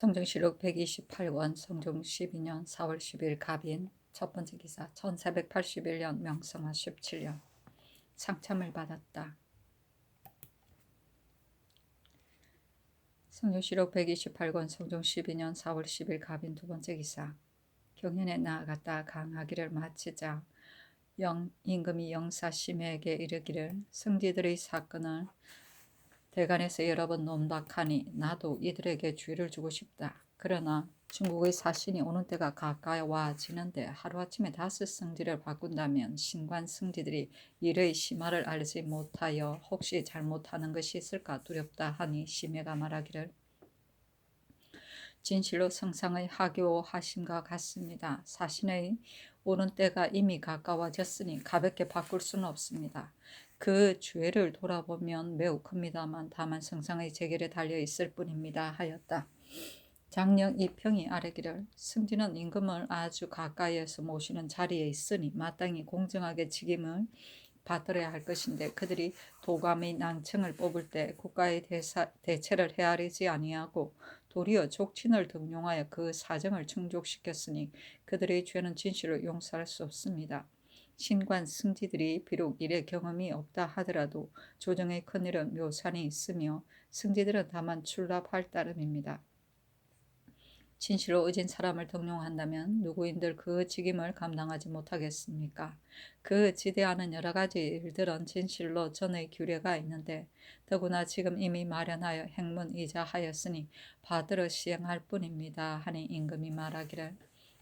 성정시록 128권 성종 12년 4월 10일 갑인 첫 번째 기사 1481년 명성하 17년 상참을 받았다. 성정시록 128권 성종 12년 4월 10일 갑인 두 번째 기사 경연에 나아갔다 강하기를 마치자 임금이 영사 심해에게 이르기를 승지들의 사건을 대간에서 여러 번 논박하니 나도 이들에게 죄를 주고 싶다. 그러나 중국의 사신이 오는 때가 가까이 와지는데 하루아침에 5승지를 바꾼다면 신관 승지들이 일의 심화를 알지 못하여 혹시 잘못하는 것이 있을까 두렵다 하니 심해가 말하기를 진실로 성상의 하교하심과 같습니다. 사신의 오는 때가 이미 가까워졌으니 가볍게 바꿀 수는 없습니다. 그 죄를 돌아보면 매우 큽니다만 다만 성상의 재결에 달려 있을 뿐입니다 하였다. 장령 이평이 아뢰기를 승진은 임금을 아주 가까이에서 모시는 자리에 있으니 마땅히 공정하게 직임을 받들어야 할 것인데 그들이 도감의 낭청을 뽑을 때 국가의 대체를 헤아리지 아니하고 도리어 족친을 등용하여 그 사정을 충족시켰으니 그들의 죄는 진실로 용서할 수 없습니다. 신관 승지들이 비록 일의 경험이 없다 하더라도 조정의 큰일은 묘산이 있으며 승지들은 다만 출납할 따름입니다. 진실로 의진 사람을 등용한다면 누구인들 그 직임을 감당하지 못하겠습니까? 그 지대하는 여러 가지 일들은 진실로 전의 규례가 있는데 더구나 지금 이미 마련하여 행문이자하였으니 받들어 시행할 뿐입니다 하니 임금이 말하기를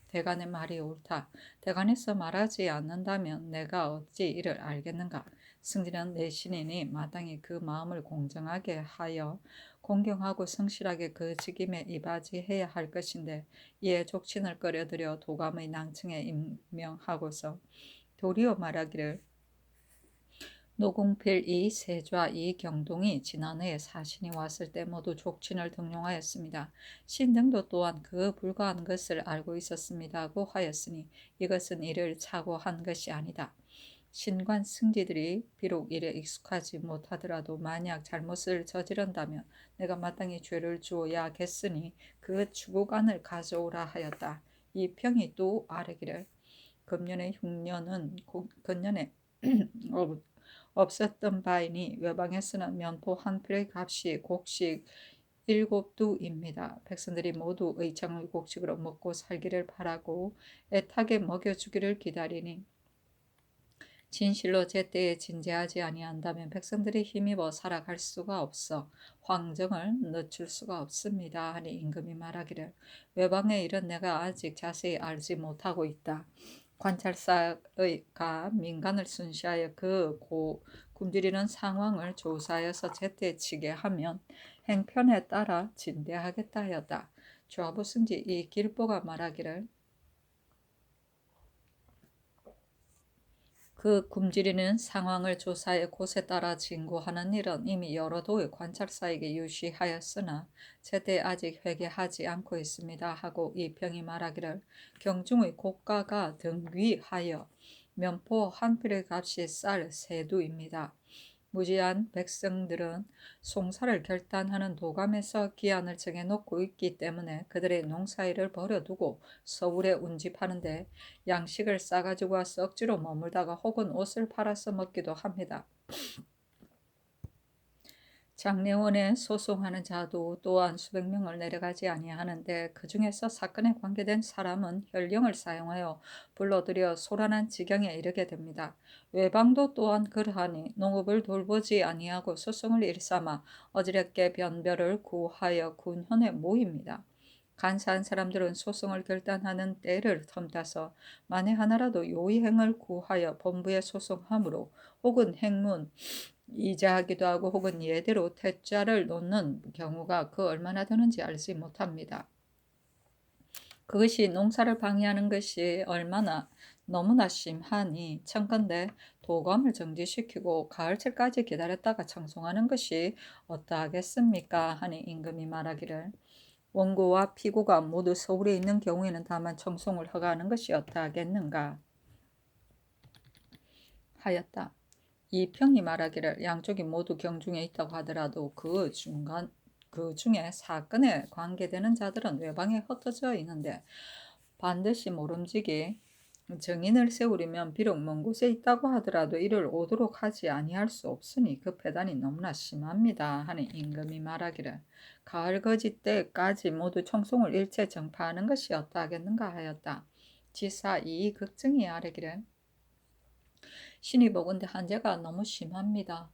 대간의 말이 옳다. 대간에서 말하지 않는다면 내가 어찌 이를 알겠는가? 승진은 내 신이니 마땅히 그 마음을 공정하게 하여 공경하고 성실하게 그 직임에 이바지해야 할 것인데 이에 족친을 끌어들여 도감의 낭청에 임명하고서 도리어 말하기를 노공필 이 세좌 이 경동이 지난해에 사신이 왔을 때 모두 족친을 등용하였습니다. 신등도 또한 그 불과한 것을 알고 있었습니다고 하였으니 이것은 이를 착오한 것이 아니다. 신관 승지들이 비록 일에 익숙하지 못하더라도 만약 잘못을 저지른다면 내가 마땅히 죄를 주어야겠으니 그 추구관을 가져오라 하였다. 이 평이 또 아뢰기를 금년의 흉년은 근년에 없었던 바이니 외방에서는 면포 한 필의 값이 곡식 7두입니다. 백성들이 모두 의창의 곡식으로 먹고 살기를 바라고 애타게 먹여주기를 기다리니 진실로 제때에 진제하지 아니한다면 백성들이 힘입어 살아갈 수가 없어 황정을 늦출 수가 없습니다 하니 임금이 말하기를 외방의 일은 내가 아직 자세히 알지 못하고 있다. 관찰사가 민간을 순시하여 그 굶주리는 상황을 조사하여서 제때 치게 하면 행편에 따라 진대하겠다 하였다. 좌부승지 이 길보가 말하기를 그 굶주리는 상황을 조사해 곳에 따라 진구하는 일은 이미 여러 도의 관찰사에게 유시하였으나 제때 아직 회개하지 않고 있습니다 하고 이 평이 말하기를 경중의 고가가 등귀하여 면포 한 필의 값이 쌀 3두입니다. 무지한 백성들은 송사를 결단하는 도감에서 기한을 정해놓고 있기 때문에 그들의 농사일을 버려두고 서울에 운집하는데 양식을 싸가지고 와서 억지로 머물다가 혹은 옷을 팔아서 먹기도 합니다. 장례원에 소송하는 자도 또한 수백 명을 내려가지 아니하는데 그 중에서 사건에 관계된 사람은 현령을 사용하여 불러들여 소란한 지경에 이르게 됩니다. 외방도 또한 그러하니 농업을 돌보지 아니하고 소송을 일삼아 어지럽게 변별을 구하여 군현에 모입니다. 간사한 사람들은 소송을 결단하는 때를 텀타서 만에 하나라도 요의행을 구하여 본부에 소송하므로 혹은 행문 이자하기도 하고 혹은 예대로 퇴짜를 놓는 경우가 그 얼마나 되는지 알지 못합니다. 그것이 농사를 방해하는 것이 얼마나 너무나 심하니 청컨대 도감을 정지시키고 가을철까지 기다렸다가 청송하는 것이 어떠하겠습니까 하니 임금이 말하기를 원고와 피고가 모두 서울에 있는 경우에는 다만 청송을 허가하는 것이 어떠하겠는가 하였다. 이 평이 말하기를 양쪽이 모두 경중에 있다고 하더라도 그 그 중에 사건에 관계되는 자들은 외방에 흩어져 있는데 반드시 모름지기 증인을 세우려면 비록 먼 곳에 있다고 하더라도 이를 오도록 하지 아니할 수 없으니 그 패단이 너무나 심합니다. 하니 임금이 말하기를 가을 거지 때까지 모두 청송을 일체 정파하는 것이 어떠하겠는가 하였다. 지사 이 걱정이 아뢰기를 신이 보건대 한제가 너무 심합니다.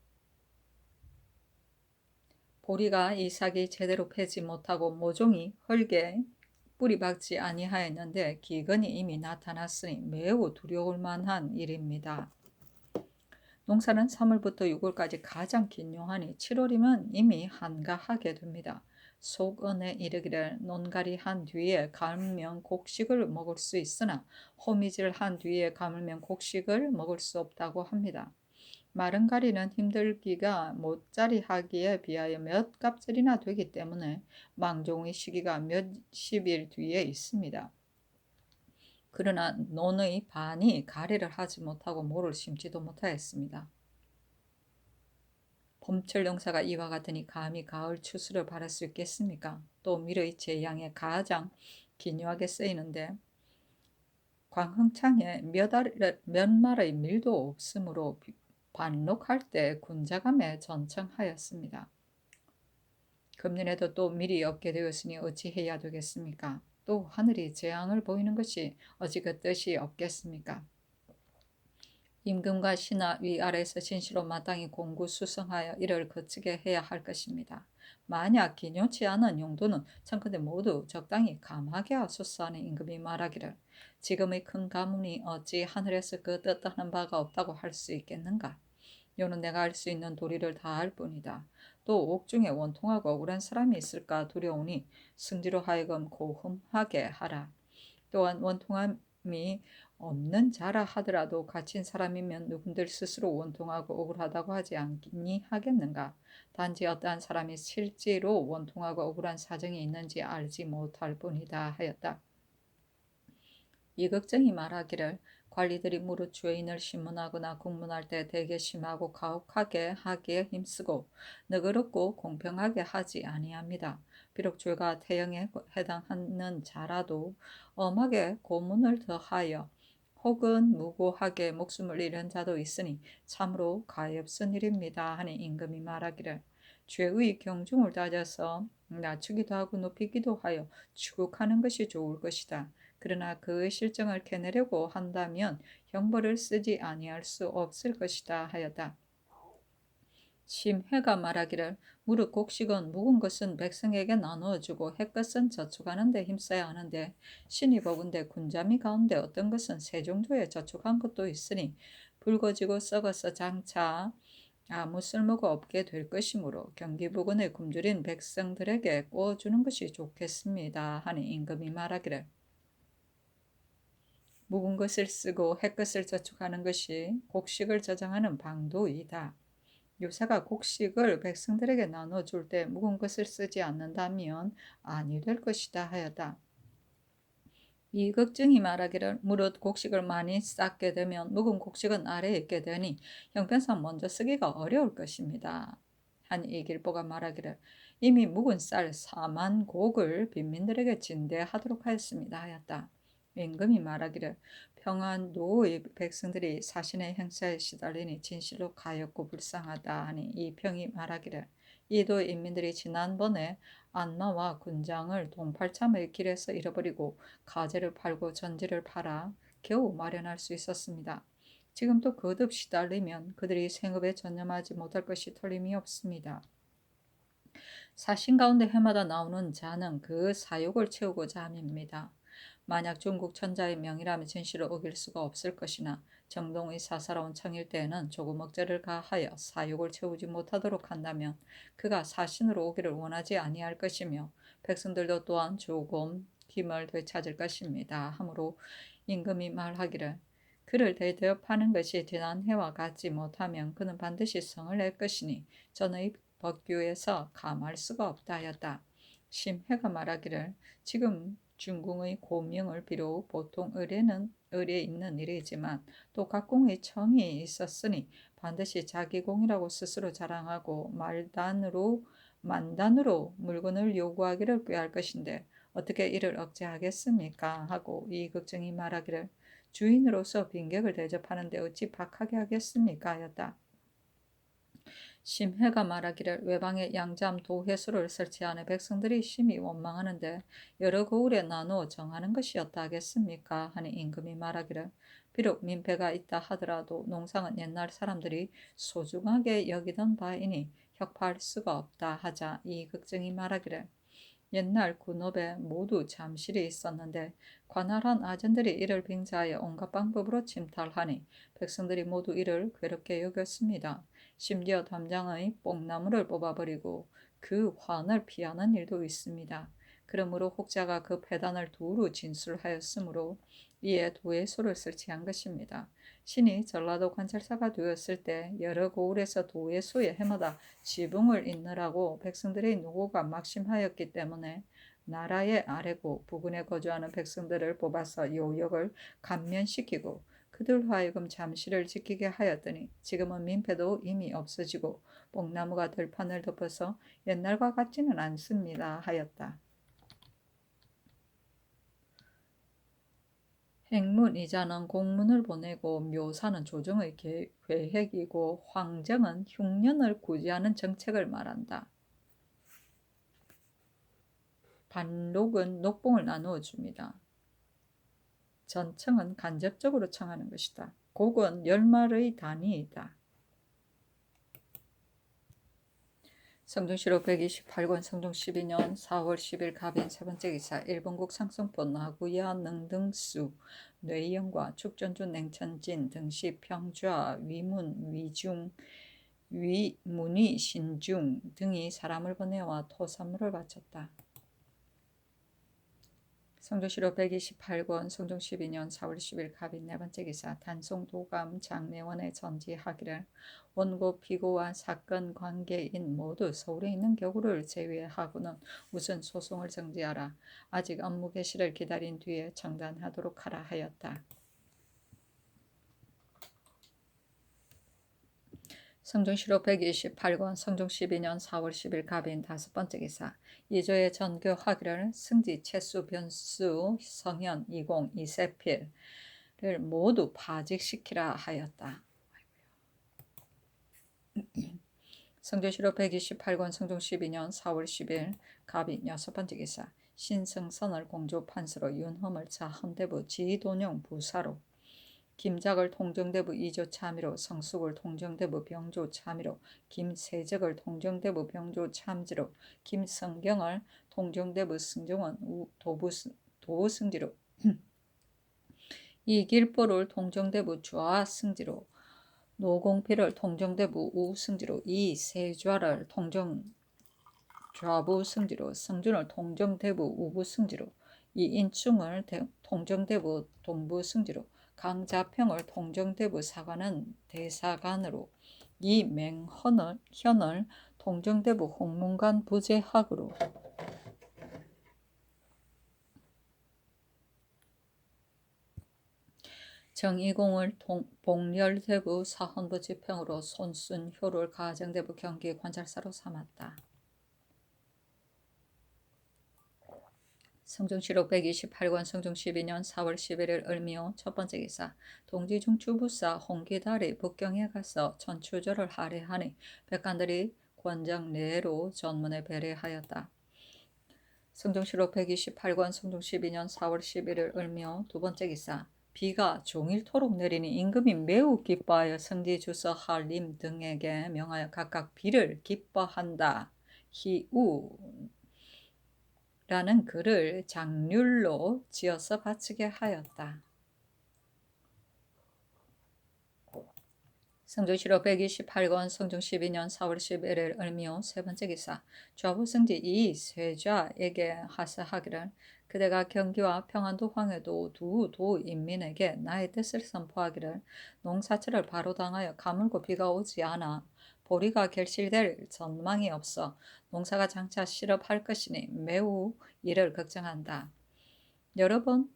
보리가 이삭이 제대로 패지 못하고 모종이 헐게 뿌리 박지 아니하였는데 기근이 이미 나타났으니 매우 두려울 만한 일입니다. 농사는 3월부터 6월까지 가장 긴용하니 7월이면 이미 한가하게 됩니다. 속언에 이르기를 논가리 한 뒤에 가물면 곡식을 먹을 수 있으나 호미질 한 뒤에 가물면 곡식을 먹을 수 없다고 합니다. 마른 가리는 힘들기가 못자리 하기에 비하여 몇 갑절이나 되기 때문에 망종의 시기가 몇십 일 뒤에 있습니다. 그러나 논의 반이 가리를 하지 못하고 모를 심지도 못하였습니다. 봄철 농사가 이와 같으니 감히 가을 추수를 바랄 수 있겠습니까? 또 밀의 제양에 가장 기묘하게 쓰이는데 광흥창에 몇 말의 밀도 없으므로 반록할 때 군자감에 전청하였습니다. 금년에도 또 밀이 없게 되었으니 어찌해야 되겠습니까? 또 하늘이 재앙을 보이는 것이 어찌 그 뜻이 없겠습니까? 임금과 신하 위아래에서 진실로 마땅히 공구수성하여 이를 거치게 해야 할 것입니다. 만약 기뇨치 않은 용도는 청컨대 모두 적당히 감하게 하소서 하는 임금이 말하기를 지금의 큰 가문이 어찌 하늘에서 그 뜻하는 바가 없다고 할 수 있겠는가? 요는 내가 알 수 있는 도리를 다 할 뿐이다. 또 옥중에 원통하고 억울한 사람이 있을까 두려우니 승지로 하여금 고흠하게 하라. 또한 원통함이 없는 자라 하더라도 갇힌 사람이면 누군들 스스로 원통하고 억울하다고 하지 않니 하겠는가? 단지 어떠한 사람이 실제로 원통하고 억울한 사정이 있는지 알지 못할 뿐이다 하였다. 이 걱정이 말하기를 관리들이 무릇 죄인을 신문하거나 국문할 때 되게 심하고 가혹하게 하기에 힘쓰고 너그럽고 공평하게 하지 아니합니다. 비록 죄가 태형에 해당하는 자라도 엄하게 고문을 더하여 혹은 무고하게 목숨을 잃은 자도 있으니 참으로 가엾은 일입니다. 하니 임금이 말하기를 죄의 경중을 따져서 낮추기도 하고 높이기도 하여 추국하는 것이 좋을 것이다. 그러나 그 실정을 캐내려고 한다면 형벌을 쓰지 아니할 수 없을 것이다 하였다. 심해가 말하기를 무릇 곡식은 묵은 것은 백성에게 나누어주고 햇것은 저축하는 데 힘써야 하는데 신이 보건대 군자미 가운데 어떤 것은 세종조에 저축한 것도 있으니 붉어지고 썩어서 장차 아무 쓸모가 없게 될 것이므로 경기 부근에 굶주린 백성들에게 구워주는 것이 좋겠습니다 하니 임금이 말하기를 묵은 것을 쓰고 햇것을 저축하는 것이 곡식을 저장하는 방도이다. 요새가 곡식을 백성들에게 나눠줄 때 묵은 것을 쓰지 않는다면 아니 될 것이다 하였다. 이 걱정이 말하기를 무릇 곡식을 많이 쌓게 되면 묵은 곡식은 아래에 있게 되니 형편상 먼저 쓰기가 어려울 것입니다. 한 이길보가 말하기를 이미 묵은 쌀 4만 곡을 빈민들에게 진대하도록 하였습니다 하였다. 임금이 말하기를 평안도의 백성들이 사신의 행사에 시달리니 진실로 가엾고 불쌍하다 하니 이 평이 말하기를 이도 인민들이 지난번에 안마와 군장을 동팔참의 길에서 잃어버리고 가재를 팔고 전지를 팔아 겨우 마련할 수 있었습니다. 지금 또 거듭 시달리면 그들이 생업에 전념하지 못할 것이 틀림이 없습니다. 사신 가운데 해마다 나오는 자는 그 사욕을 채우고자 함입니다. 만약 중국 천자의 명이라면 진실을 어길 수가 없을 것이나 정동의 사사로운 청일 때에는 조금 억제를 가하여 사욕을 채우지 못하도록 한다면 그가 사신으로 오기를 원하지 아니할 것이며 백성들도 또한 조금 힘을 되찾을 것입니다. 하므로 임금이 말하기를 그를 대접하는 것이 지난 해와 같지 못하면 그는 반드시 성을 낼 것이니 전의 법규에서 감할 수가 없다 하였다. 심해가 말하기를 지금 중궁의 고명을 비롯 보통 의례에 있는 일이지만 또 각궁의 청이 있었으니 반드시 자기 공이라고 스스로 자랑하고 말단으로 만단으로 물건을 요구하기를 꾀할 것인데 어떻게 이를 억제하겠습니까? 하고 이 걱정이 말하기를 주인으로서 빈객을 대접하는데 어찌 박하게 하겠습니까? 하였다. 심해가 말하기를 외방에 양잠 도회소를 설치하는 백성들이 심히 원망하는데 여러 고을에 나누어 정하는 것이었다 하겠습니까? 하니 임금이 말하기를 비록 민폐가 있다 하더라도 농상은 옛날 사람들이 소중하게 여기던 바이니 혁파할 수가 없다 하자 이 걱정이 말하기를 옛날 군업에 모두 잠실이 있었는데 관할한 아전들이 이를 빙자하여 온갖 방법으로 침탈하니 백성들이 모두 이를 괴롭게 여겼습니다. 심지어 담장의 뽕나무를 뽑아버리고 그 환을 피하는 일도 있습니다. 그러므로 혹자가 그 폐단을 두루 진술하였으므로 이에 도회소를 설치한 것입니다. 신이 전라도 관찰사가 되었을 때 여러 고을에서 도회소에 해마다 지붕을 잇느라고 백성들의 노고가 막심하였기 때문에 나라의 아래고 부근에 거주하는 백성들을 뽑아서 요역을 감면시키고 그들 하여금 잠시를 지키게 하였더니 지금은 민폐도 이미 없어지고 뽕나무가 들판을 덮어서 옛날과 같지는 않습니다 하였다. 행문이자는 공문을 보내고 묘사는 조정의 계획이고 황정은 흉년을 구제하는 정책을 말한다. 반록은 녹봉을 나누어 줍니다. 전청은 간접적으로 청하는 것이다. 곡은 열말의 단위이다. 성종실록 128권 성종 12년 4월 10일 갑인 세 번째 기사 일본국 상성포 나구야 능등수 뇌영과 축전주 냉천진 등시 평좌 위문 위중 위문위 신중 등이 사람을 보내와 토산물을 바쳤다. 성종실록 128권 성종 12년 4월 10일 갑인 네 번째 기사 단송도감 장례원에 전지하기를 원고 피고와 사건 관계인 모두 서울에 있는 경우를 제외하고는 우선 소송을 정지하라. 아직 업무 개시를 기다린 뒤에 청단하도록 하라 하였다. 성종실록 128권 성종 12년 4월 10일 갑인 다섯 번째 기사 이조의 전교하기를 승지 채수 변수 성현 이공 이세필을 모두 파직시키라 하였다. 성종실록 128권 성종 12년 4월 10일 갑인 여섯 번째 기사 신승선을 공조 판서로 윤험을 자헌대부 지도령 부사로 김작을 통정대부 이조 참의로 성숙을 통정대부 병조 참의로 김세적을 통정대부 병조 참지로 김성경을 통정대부 승정원 도승지로 이길보를 통정대부 좌승지로 노공필을 통정대부 우승지로 이세좌를 통정좌부승지로 성준을 통정대부 우부승지로 이인충을 통정대부 동부승지로 강자평을 통정대부 사관은 대사관으로 이맹현을 통정대부 홍문관 부재학으로 정이공을 복렬대부 사헌부 지평으로 손순효를 가정대부 경기관찰사로 삼았다. 성종실록 128권 성종 12년 4월 11일 을미호 첫 번째 기사 동지중 주부사 홍기달이 북경에 가서 천추절을 할애하니 백관들이 권정 내로 전문에 배례하였다. 성종실록 128권 성종 12년 4월 11일 을미호 두 번째 기사 비가 종일토록 내리니 임금이 매우 기뻐하여 성지주서 한림 등에게 명하여 각각 비를 기뻐한다. 희우 라는 글을 장률로 지어서 바치게 하였다. 성종실록 128권 성종 12년 4월 11일 을미호 세 번째 기사 좌부승지 이세좌에게 하사하기를 그대가 경기와 평안도 황해도 두 도인민에게 나의 뜻을 선포하기를 농사철을 바로 당하여 가물고 비가 오지 않아 보리가 결실될 전망이 없어 농사가 장차 실업할 것이니 매우 이를 걱정한다. 여러 번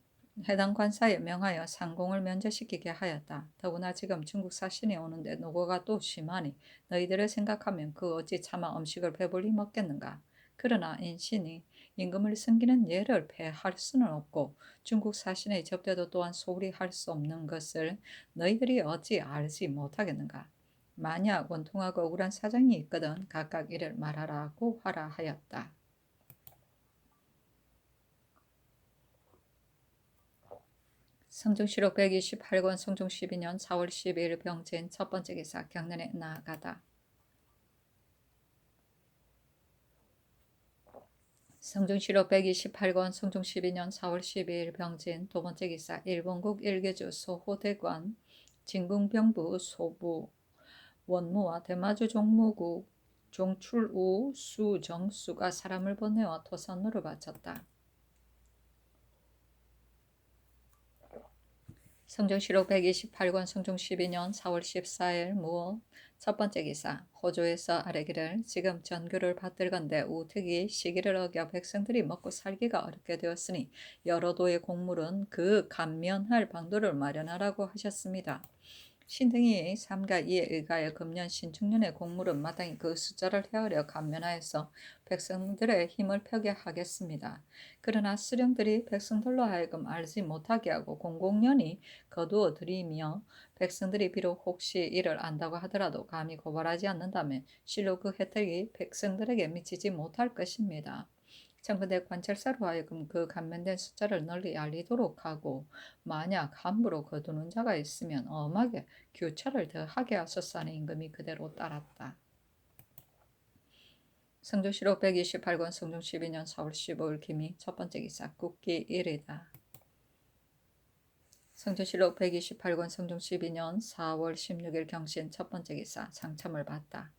해당 관사에 명하여 상공을 면제시키게 하였다. 더구나 지금 중국 사신이 오는데 노고가 또 심하니 너희들을 생각하면 그 어찌 차마 음식을 배불리 먹겠는가. 그러나 인신이 임금을 섬기는 예를 폐할 수는 없고 중국 사신의 접대도 또한 소홀히 할 수 없는 것을 너희들이 어찌 알지 못하겠는가. 만약 원통하고 억울한 사정이 있거든 각각 이를 말하라고 하라 하였다. 성종시록 128권 성종 12년 4월 12일 병진 첫 번째 기사 경련에 나아가다. 성종시록 128권 성종 12년 4월 12일 병진 두 번째 기사 일본국 일개주 소호대관 진궁병부 소부 원무와 대마주 종무국 종출우 수정수가 사람을 보내어 토선로를 바쳤다. 성종시록 128권 성종 12년 4월 14일 무엇 첫 번째 기사 호조에서 아뢰기를 지금 전교를 받들건대 우특이 시기를 어겨 백성들이 먹고 살기가 어렵게 되었으니 여러 도의 공물은 그 감면할 방도를 마련하라고 하셨습니다. 신등이 삼가 이에 의가여 금년 신축년의 공물은 마땅히 그 숫자를 헤아려 감면하여서 백성들의 힘을 펴게 하겠습니다. 그러나 수령들이 백성들로 하여금 알지 못하게 하고 공공연히 거두어 들이며 백성들이 비록 혹시 이를 안다고 하더라도 감히 고발하지 않는다면 실로 그 혜택이 백성들에게 미치지 못할 것입니다. 청근대 관찰사로 하여금 그 감면된 숫자를 널리 알리도록 하고 만약 함부로 거두는 자가 있으면 엄하게 규찰을 더하게 하소서 하는 임금이 그대로 따랐다. 성종시록 128권 성종 12년 4월 15일 기미 첫 번째 기사 국기 1이다. 성종시록 128권 성종 12년 4월 16일 경신 첫 번째 기사 상참을 받다.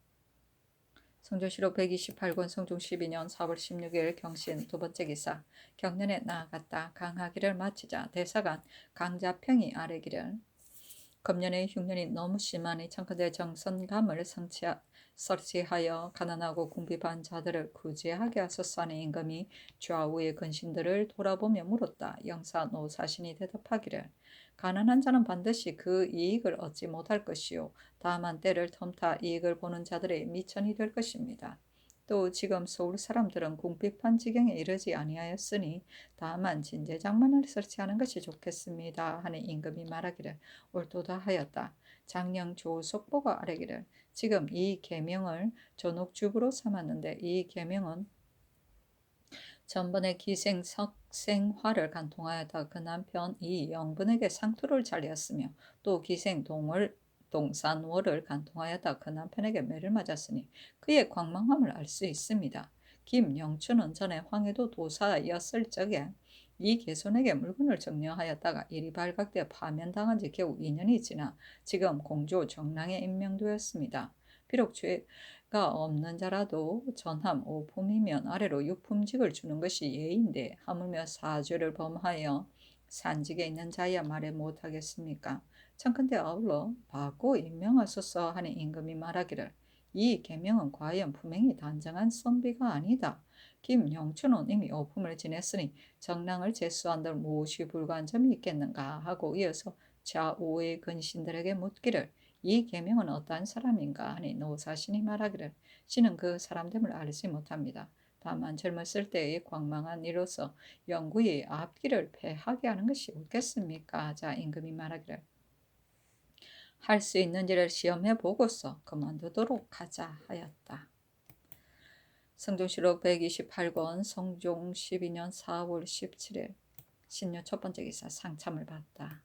성종시록 128권 성종 12년 4월 16일 경신 두 번째 기사 경련에 나아갔다. 강하기를 마치자 대사관 강자평이 아뢰기를 금년의 흉년이 너무 심하니 청컨대 정선감을 설치하여 가난하고 궁핍한 자들을 구제하게 하소서 하는 임금이 좌우의 근신들을 돌아보며 물었다. 영사 노사신이 대답하기를 가난한 자는 반드시 그 이익을 얻지 못할 것이요 다만 때를 텀타 이익을 보는 자들의 미천이 될 것입니다. 또 지금 서울 사람들은 궁핍한 지경에 이르지 아니하였으니 다만 진제장만을 설치하는 것이 좋겠습니다 하는 임금이 말하기를 옳도다 하였다. 장령 조석보가 아뢰기를 지금 이 계명을 전옥주부로 삼았는데 이 계명은 전번에 기생 석생화를 간통하였다. 그 남편 이 영분에게 상투를 잘렸으며 또 기생 동산월을 간통하였다. 그 남편에게 매를 맞았으니 그의 광망함을 알 수 있습니다. 김영춘은 전에 황해도 도사였을 적에 이 개손에게 물건을 정려하였다가 일이 발각돼 파면당한 지 겨우 2년이 지나 지금 공조 정랑에 임명되었습니다. 비록 죄가 없는 자라도 전함 5품이면 아래로 6품직을 주는 것이 예인데 하물며 사죄를 범하여 산직에 있는 자야 말해 못하겠습니까? 청컨대 아울러 바고 임명하소서 하는 임금이 말하기를 이 계명은 과연 품행이 단정한 선비가 아니다. 김영춘은 이미 오품을 지냈으니 정랑을 제수한들 무엇이 불과한 점이 있겠는가 하고 이어서 좌우의 근신들에게 묻기를 이 계명은 어떠한 사람인가 하니 노사신이 말하기를 신은 그 사람됨을 알지 못합니다. 다만 젊었을 때의 광망한 이로서 영구히 앞길을 패하게 하는 것이 옳겠습니까? 자 임금이 말하기를 할 수 있는지를 시험해 보고서 그만두도록 하자 하였다. 성종시록 128권 성종 12년 4월 17일 신묘 첫 번째 기사 상참을 받다.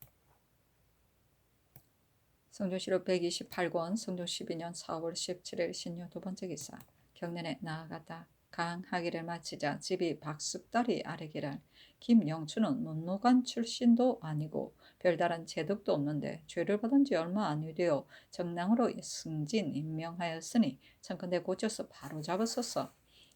성종시록 128권 성종 12년 4월 17일 신묘 두 번째 기사 경련에 나아갔다. 강하기를 마치자 집이 박숙달이 아뢰기를 김영춘은 논노관 출신도 아니고 별다른 재덕도 없는데 죄를 받은 지 얼마 안 되어 정랑으로 승진 임명하였으니 청컨대 고쳐서 바로 잡았소서.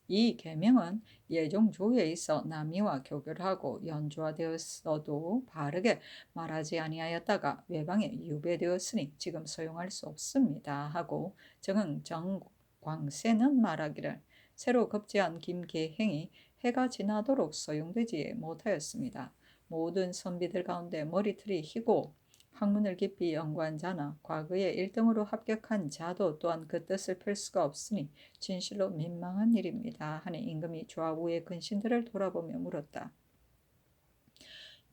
이 계명은 예종조에 있어 남이와 교교하고 연주화되었어도 바르게 말하지 아니하였다가 외방에 유배되었으니 지금 소용할 수 없습니다 하고 정광세는 말하기를 새로 급제한 김계행이 해가 지나도록 소용되지 못하였습니다. 모든 선비들 가운데 머리털이 희고 학문을 깊이 연구한 자나 과거에 1등으로 합격한 자도 또한 그 뜻을 펼 수가 없으니 진실로 민망한 일입니다. 하니 임금이 좌우의 근신들을 돌아보며 물었다.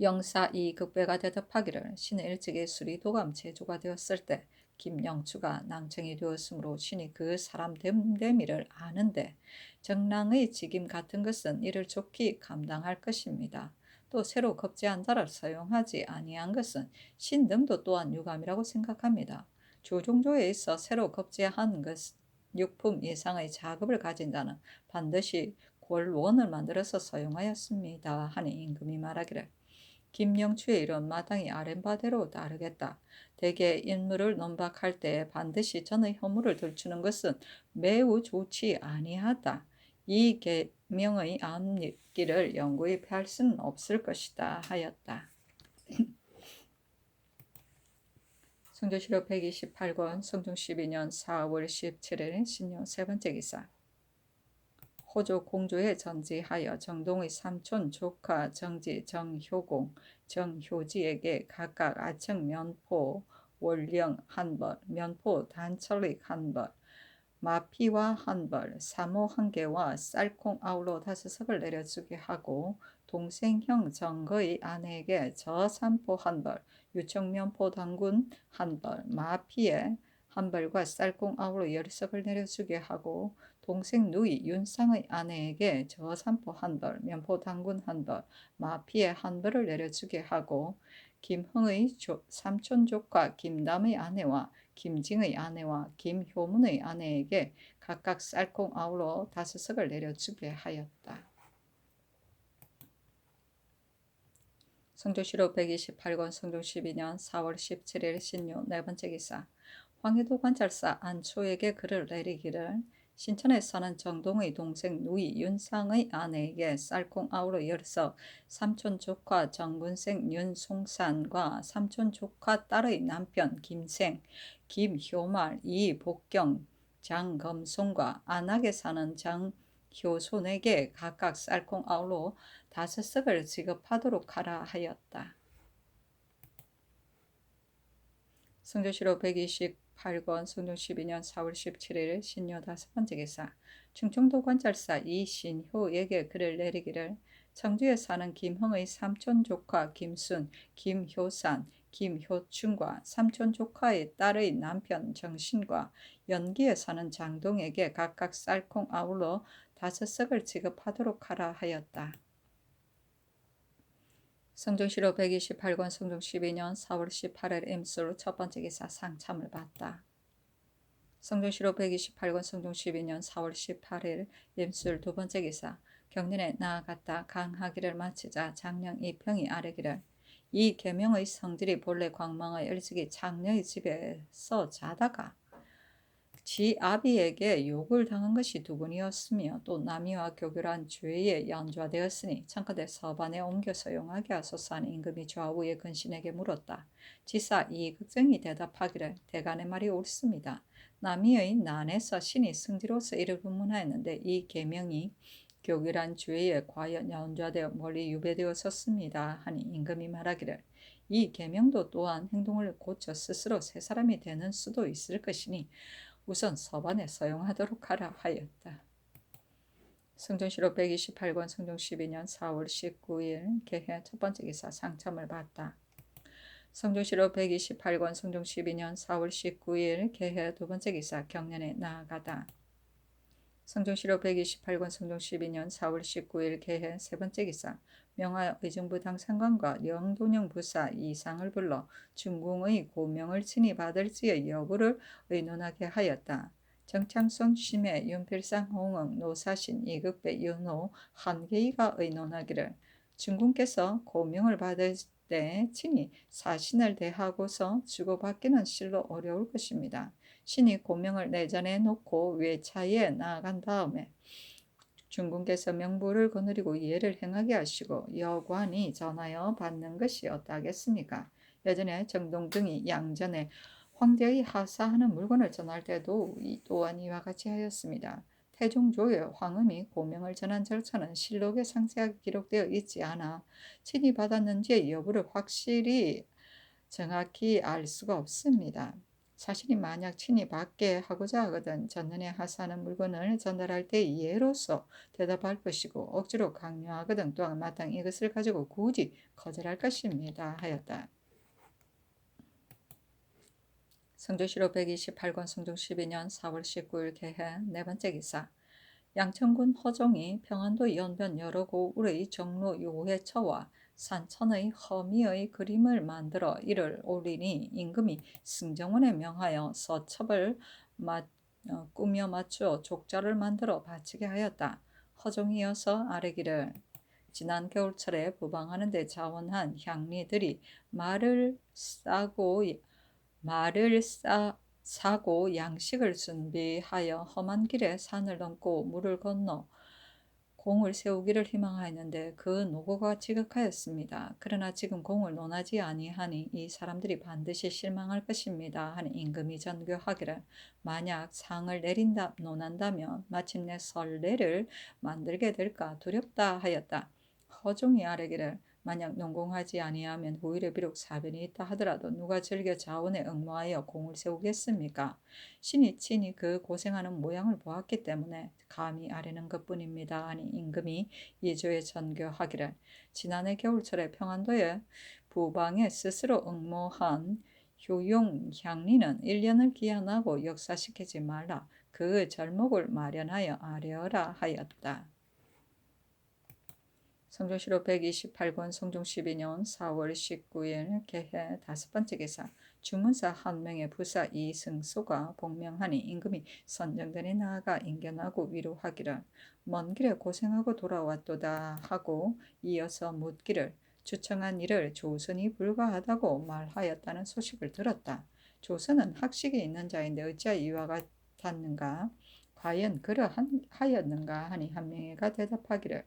영사 이 극배가 대답하기를 신은 일찍이 수리도감 제조가 되었을 때 김영추가 낭청이 되었으므로 신이 그 사람 됨됨이를 아는데 정랑의 직임 같은 것은 이를 좋게 감당할 것입니다. 또 새로 겁제한 자를 사용하지 아니한 것은 신 등도 또한 유감이라고 생각합니다. 조종조에 있어 새로 겁제한 것 육품 이상의 자급을 가진 자는 반드시 골원을 만들어서 사용하였습니다. 하니 임금이 말하기를 김영추의 이런 마땅히 아랫바대로 따르겠다. 대개 인물을 논박할 때 반드시 전의 혐오를 들추는 것은 매우 좋지 아니하다. 이 계명의 앞길을 영구히 피할 수는 없을 것이다 하였다. 성조실록 128권 성종 12년 4월 17일 신요 세 번째 기사. 호조 공조에 전지하여 정동의 삼촌 조카 정지 정효공 정효지에게 각각 아청 면포 월령 한 벌, 면포 단철익 한 벌, 마피와 한 벌, 사모 한 개와 쌀콩 아우로 5석을 내려주게 하고 동생형 정거의 아내에게 저산포 한 벌, 유청면포 당군 한 벌, 마피에 한 벌과 쌀콩 아우로 10석을 내려주게 하고 동생 누이 윤상의 아내에게 저산포 한 벌, 면포 당군 한 벌, 마피에 한 벌을 내려주게 하고 김흥의 삼촌 조카 김담의 아내와 김징의 아내와 김효문의 아내에게 각각 쌀콩 아우로 5석을 내려주게 하였다. 성조실록 128권 성종 12년 4월 17일 신요 네 번째 기사. 황해도 관찰사 안초에게 글을 내리기를 신천에 사는 정동의 동생 누이 윤상의 아내에게 쌀콩 아우로 10석, 삼촌 조카 정문생 윤송산과 삼촌 조카 딸의 남편 김생, 김효말, 이복경, 장검송과 안악에 사는 장효손에게 각각 쌀콩 아우로 5석을 지급하도록 하라 하였다. 성조실록 128권 성종 12년 4월 17일 신요 5번째 기사. 충청도 관찰사 이신효에게 글을 내리기를 청주에 사는 김흥의 삼촌 조카 김순, 김효산, 김효춘과 삼촌 조카의 딸의 남편 정신과 연기에 사는 장동에게 각각 쌀콩 아울러 5석을 지급하도록 하라 하였다. 성종실록 128권 성종 12년 4월 18일 임술 첫 번째 기사 상참을 받다. 성종실록 128권 성종 12년 4월 18일 임술 두 번째 기사 경륜에 나아갔다. 강하기를 마치자 장령 이평이 아뢰기를 이 계명의 성질이 본래 광망의 일찍이 장녀의 집에서 자다가 지 아비에게 욕을 당한 것이 두 번이었으며 또 남이와 교교란 죄에 연좌되었으니 청컨대 서반에 옮겨 서용하게 하소서 하니 임금이 좌우의 근신에게 물었다. 지사 이 극정이 대답하기를 대간의 말이 옳습니다. 남이의 난에서 신이 승지로서 이를 분문하였는데 이 계명이 교교란 죄에 과연 연좌되어 멀리 유배되었었습니다. 하니 임금이 말하기를 이 계명도 또한 행동을 고쳐 스스로 새 사람이 되는 수도 있을 것이니 우선 서반에 사용하도록 하라 하였다. 성종실록 128권 성종 12년 4월 19일 개회 첫 번째 기사 상참을 받다. 성종실록 128권 성종 12년 4월 19일 개회 두 번째 기사 경련에 나아가다. 성종실록 128권 성종 12년 4월 19일 개회 세 번째 기사 명하여 의정부 당상관과 영돈영 부사 이상을 불러 중궁의 고명을 친히 받을지의 여부를 의논하게 하였다. 정창손 심해 윤필상 홍응 노사신 이극배 윤호 한계희가 의논하기를 중궁께서 고명을 받을 때 친히 사신을 대하고서 주고받기는 실로 어려울 것입니다. 신이 고명을 내전에 놓고 외차에 나아간 다음에 중궁께서 명부를 거느리고 예를 행하게 하시고 여관이 전하여 받는 것이 어떠하겠습니까? 예전에 정동 등이 양전에 황제의 하사하는 물건을 전할 때도 또한 이와 같이 하였습니다. 세종조의 황음이 고명을 전한 절차는 실록에 상세하게 기록되어 있지 않아 친히 받았는지의 여부를 확실히 정확히 알 수가 없습니다. 자신이 만약 친히 받게 하고자 하거든 전년에 하사하는 물건을 전달할 때 예로서 대답할 것이고 억지로 강요하거든 또한 마땅히 이것을 가지고 굳이 거절할 것입니다 하였다. 성조실록 128권 성종 12년 4월 19일 개해 네 번째 기사. 양천군 허종이 평안도 연변 여러 고을의 정로 요회처와 산천의 허미의 그림을 만들어 이를 올리니 임금이 승정원에 명하여 서첩을 꾸며 맞추어 족자를 만들어 바치게 하였다. 허종이 이어서 아뢰기를 지난 겨울철에 부방하는 데 자원한 향리들이 사고 양식을 준비하여 험한 길에 산을 넘고 물을 건너 공을 세우기를 희망하였는데 그 노고가 지극하였습니다. 그러나 지금 공을 논하지 아니하니 이 사람들이 반드시 실망할 것입니다. 하니 임금이 전교하기를 만약 상을 논한다면 마침내 설례를 만들게 될까 두렵다 하였다. 허종이 아뢰기를 만약 논공하지 아니하면 후일에 비록 사변이 있다 하더라도 누가 즐겨 자원에 응모하여 공을 세우겠습니까? 신이 친히 그 고생하는 모양을 보았기 때문에 감히 아뢰는 것뿐입니다. 하니 임금이 예조에 전교하기를 지난해 겨울철에 평안도의 부방에 스스로 응모한 효용 향리는 1년을 기한하고 역사시키지 말라. 그 절목을 마련하여 아뢰어라 하였다. 성종실록 128권 성종 12년 4월 19일 개해 다섯 번째 기사. 주문사 한 명의 부사 이승소가 복명하니 임금이 선정전에 나아가 인견하고 위로하기를 먼 길에 고생하고 돌아왔도다 하고 이어서 묻기를 주청한 일을 조선이 불가하다고 말하였다는 소식을 들었다. 조선은 학식이 있는 자인데 어찌하여 이와 같았는가? 과연 그러하였는가? 하니 한 명이가 대답하기를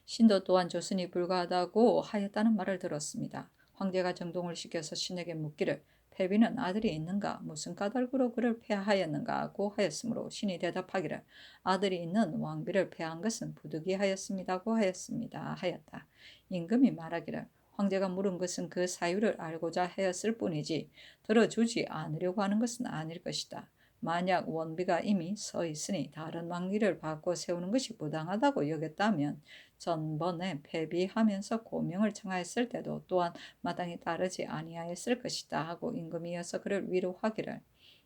신도 또한 조선이 불가하다고 하였다는 말을 들었습니다. 황제가 정동을 시켜서 신에게 묻기를 패비는 아들이 있는가? 무슨 까닭으로 그를 폐하였는가?고 하였으므로 신이 대답하기를 아들이 있는 왕비를 폐한 것은 부득이하였습니다고 하였습니다. 하였다. 임금이 말하기를 황제가 물은 것은 그 사유를 알고자 하였을 뿐이지 들어주지 않으려고 하는 것은 아닐 것이다. 만약 원비가 이미 서 있으니 다른 왕비를 바꿔 세우는 것이 부당하다고 여겼다면 전번에 패비하면서 고명을 청하였을 때도 또한 마땅히 따르지 아니하였을 것이다 하고 임금이 이어서 그를 위로하기를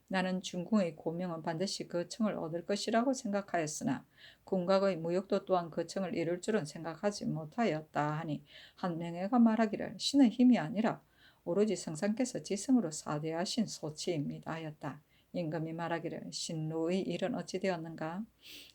나는 중궁의 고명은 반드시 그 청을 얻을 것이라고 생각하였으나 궁각의 무역도 또한 그 청을 이룰 줄은 생각하지 못하였다 하니 한 명회가 말하기를 신의 힘이 아니라 오로지 성상께서 지성으로 사대하신 소치입니다 하였다. 임금이 말하기를 신로의 일은 어찌 되었는가?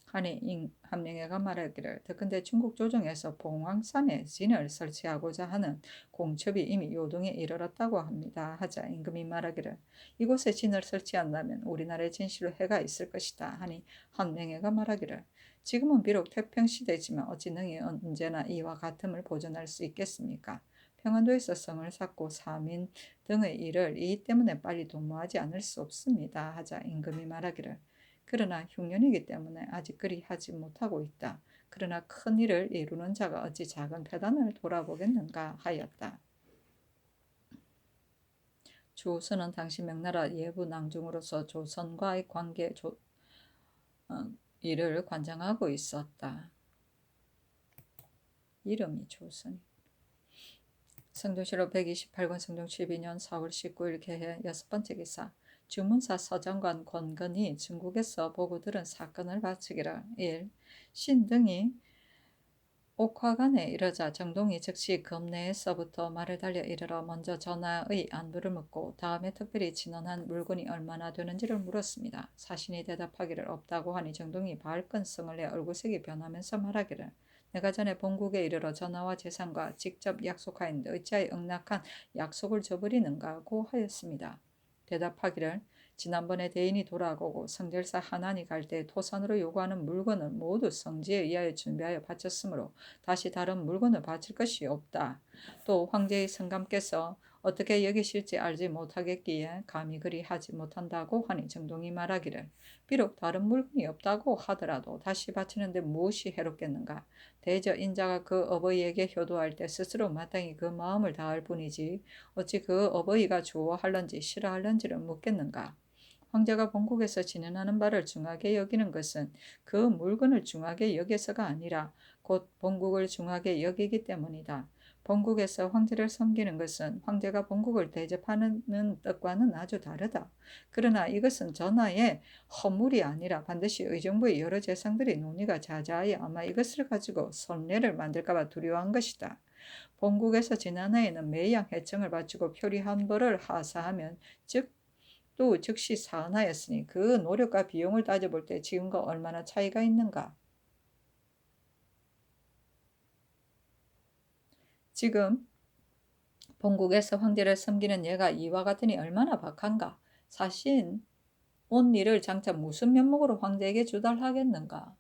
하니 한 명회가 말하기를 더군데 중국 조정에서 봉황산에 진을 설치하고자 하는 공첩이 이미 요동에 이르렀다고 합니다. 하자 임금이 말하기를 이곳에 진을 설치한다면 우리나라의 진실로 해가 있을 것이다. 하니 한 명회가 말하기를 지금은 비록 태평시대지만 어찌 능히 언제나 이와 같음을 보존할 수 있겠습니까? 평안도에서 성을 쌓고 사민 등의 일을 이 때문에 빨리 도모하지 않을 수 없습니다. 하자 임금이 말하기를 그러나 흉년이기 때문에 아직 그리 하지 못하고 있다. 그러나 큰 일을 이루는 자가 어찌 작은 패단을 돌아보겠는가 하였다. 조선은 당시 명나라 예부 낭중으로서 조선과의 관계 일을 관장하고 있었다. 이름이 조선. 성종실록 128권 성종 12년 4월 19일 개해 여섯 번째 기사. 주문사 서장관 권건이 중국에서 보고 들은 사건을 바치기를 1. 신 등이 옥화관에 이르자 정동이 즉시 검내에서부터 말을 달려 이르러 먼저 전하의 안부를 묻고 다음에 특별히 진언한 물건이 얼마나 되는지를 물었습니다. 사신이 대답하기를 없다고 하니 정동이 발끈성을 내 얼굴색이 변하면서 말하기를 내가 전에 본국에 이르러 전하와 재상과 직접 약속하였는데 어찌하여 응낙한 약속을 저버리는가고 하였습니다. 대답하기를 지난번에 대인이 돌아가고 성결사 하난이 갈 때 토선으로 요구하는 물건을 모두 성지에 의하여 준비하여 바쳤으므로 다시 다른 물건을 바칠 것이 없다. 또 황제의 성감께서 어떻게 여기실지 알지 못하겠기에 감히 그리 하지 못한다고 하니 정동이 말하기를 비록 다른 물건이 없다고 하더라도 다시 바치는데 무엇이 해롭겠는가. 대저 인자가 그 어버이에게 효도할 때 스스로 마땅히 그 마음을 다할 뿐이지 어찌 그 어버이가 좋아할런지 싫어할런지를 묻겠는가. 황제가 본국에서 진행하는 바를 중하게 여기는 것은 그 물건을 중하게 여겨서가 아니라 곧 본국을 중하게 여기기 때문이다. 본국에서 황제를 섬기는 것은 황제가 본국을 대접하는 뜻과는 아주 다르다. 그러나 이것은 전하의 허물이 아니라 반드시 의정부의 여러 재상들의 논의가 자자하여 아마 이것을 가지고 선례를 만들까봐 두려워한 것이다. 본국에서 지난해에는 매양 해청을 바치고 표리한 벌을 하사하면 즉 또 즉시 사안하였으니 그 노력과 비용을 따져볼 때 지금과 얼마나 차이가 있는가. 지금 본국에서 황제를 섬기는 예가 이와 같으니 얼마나 박한가. 사신 온 일을 장차 무슨 면목으로 황제에게 주달하겠는가.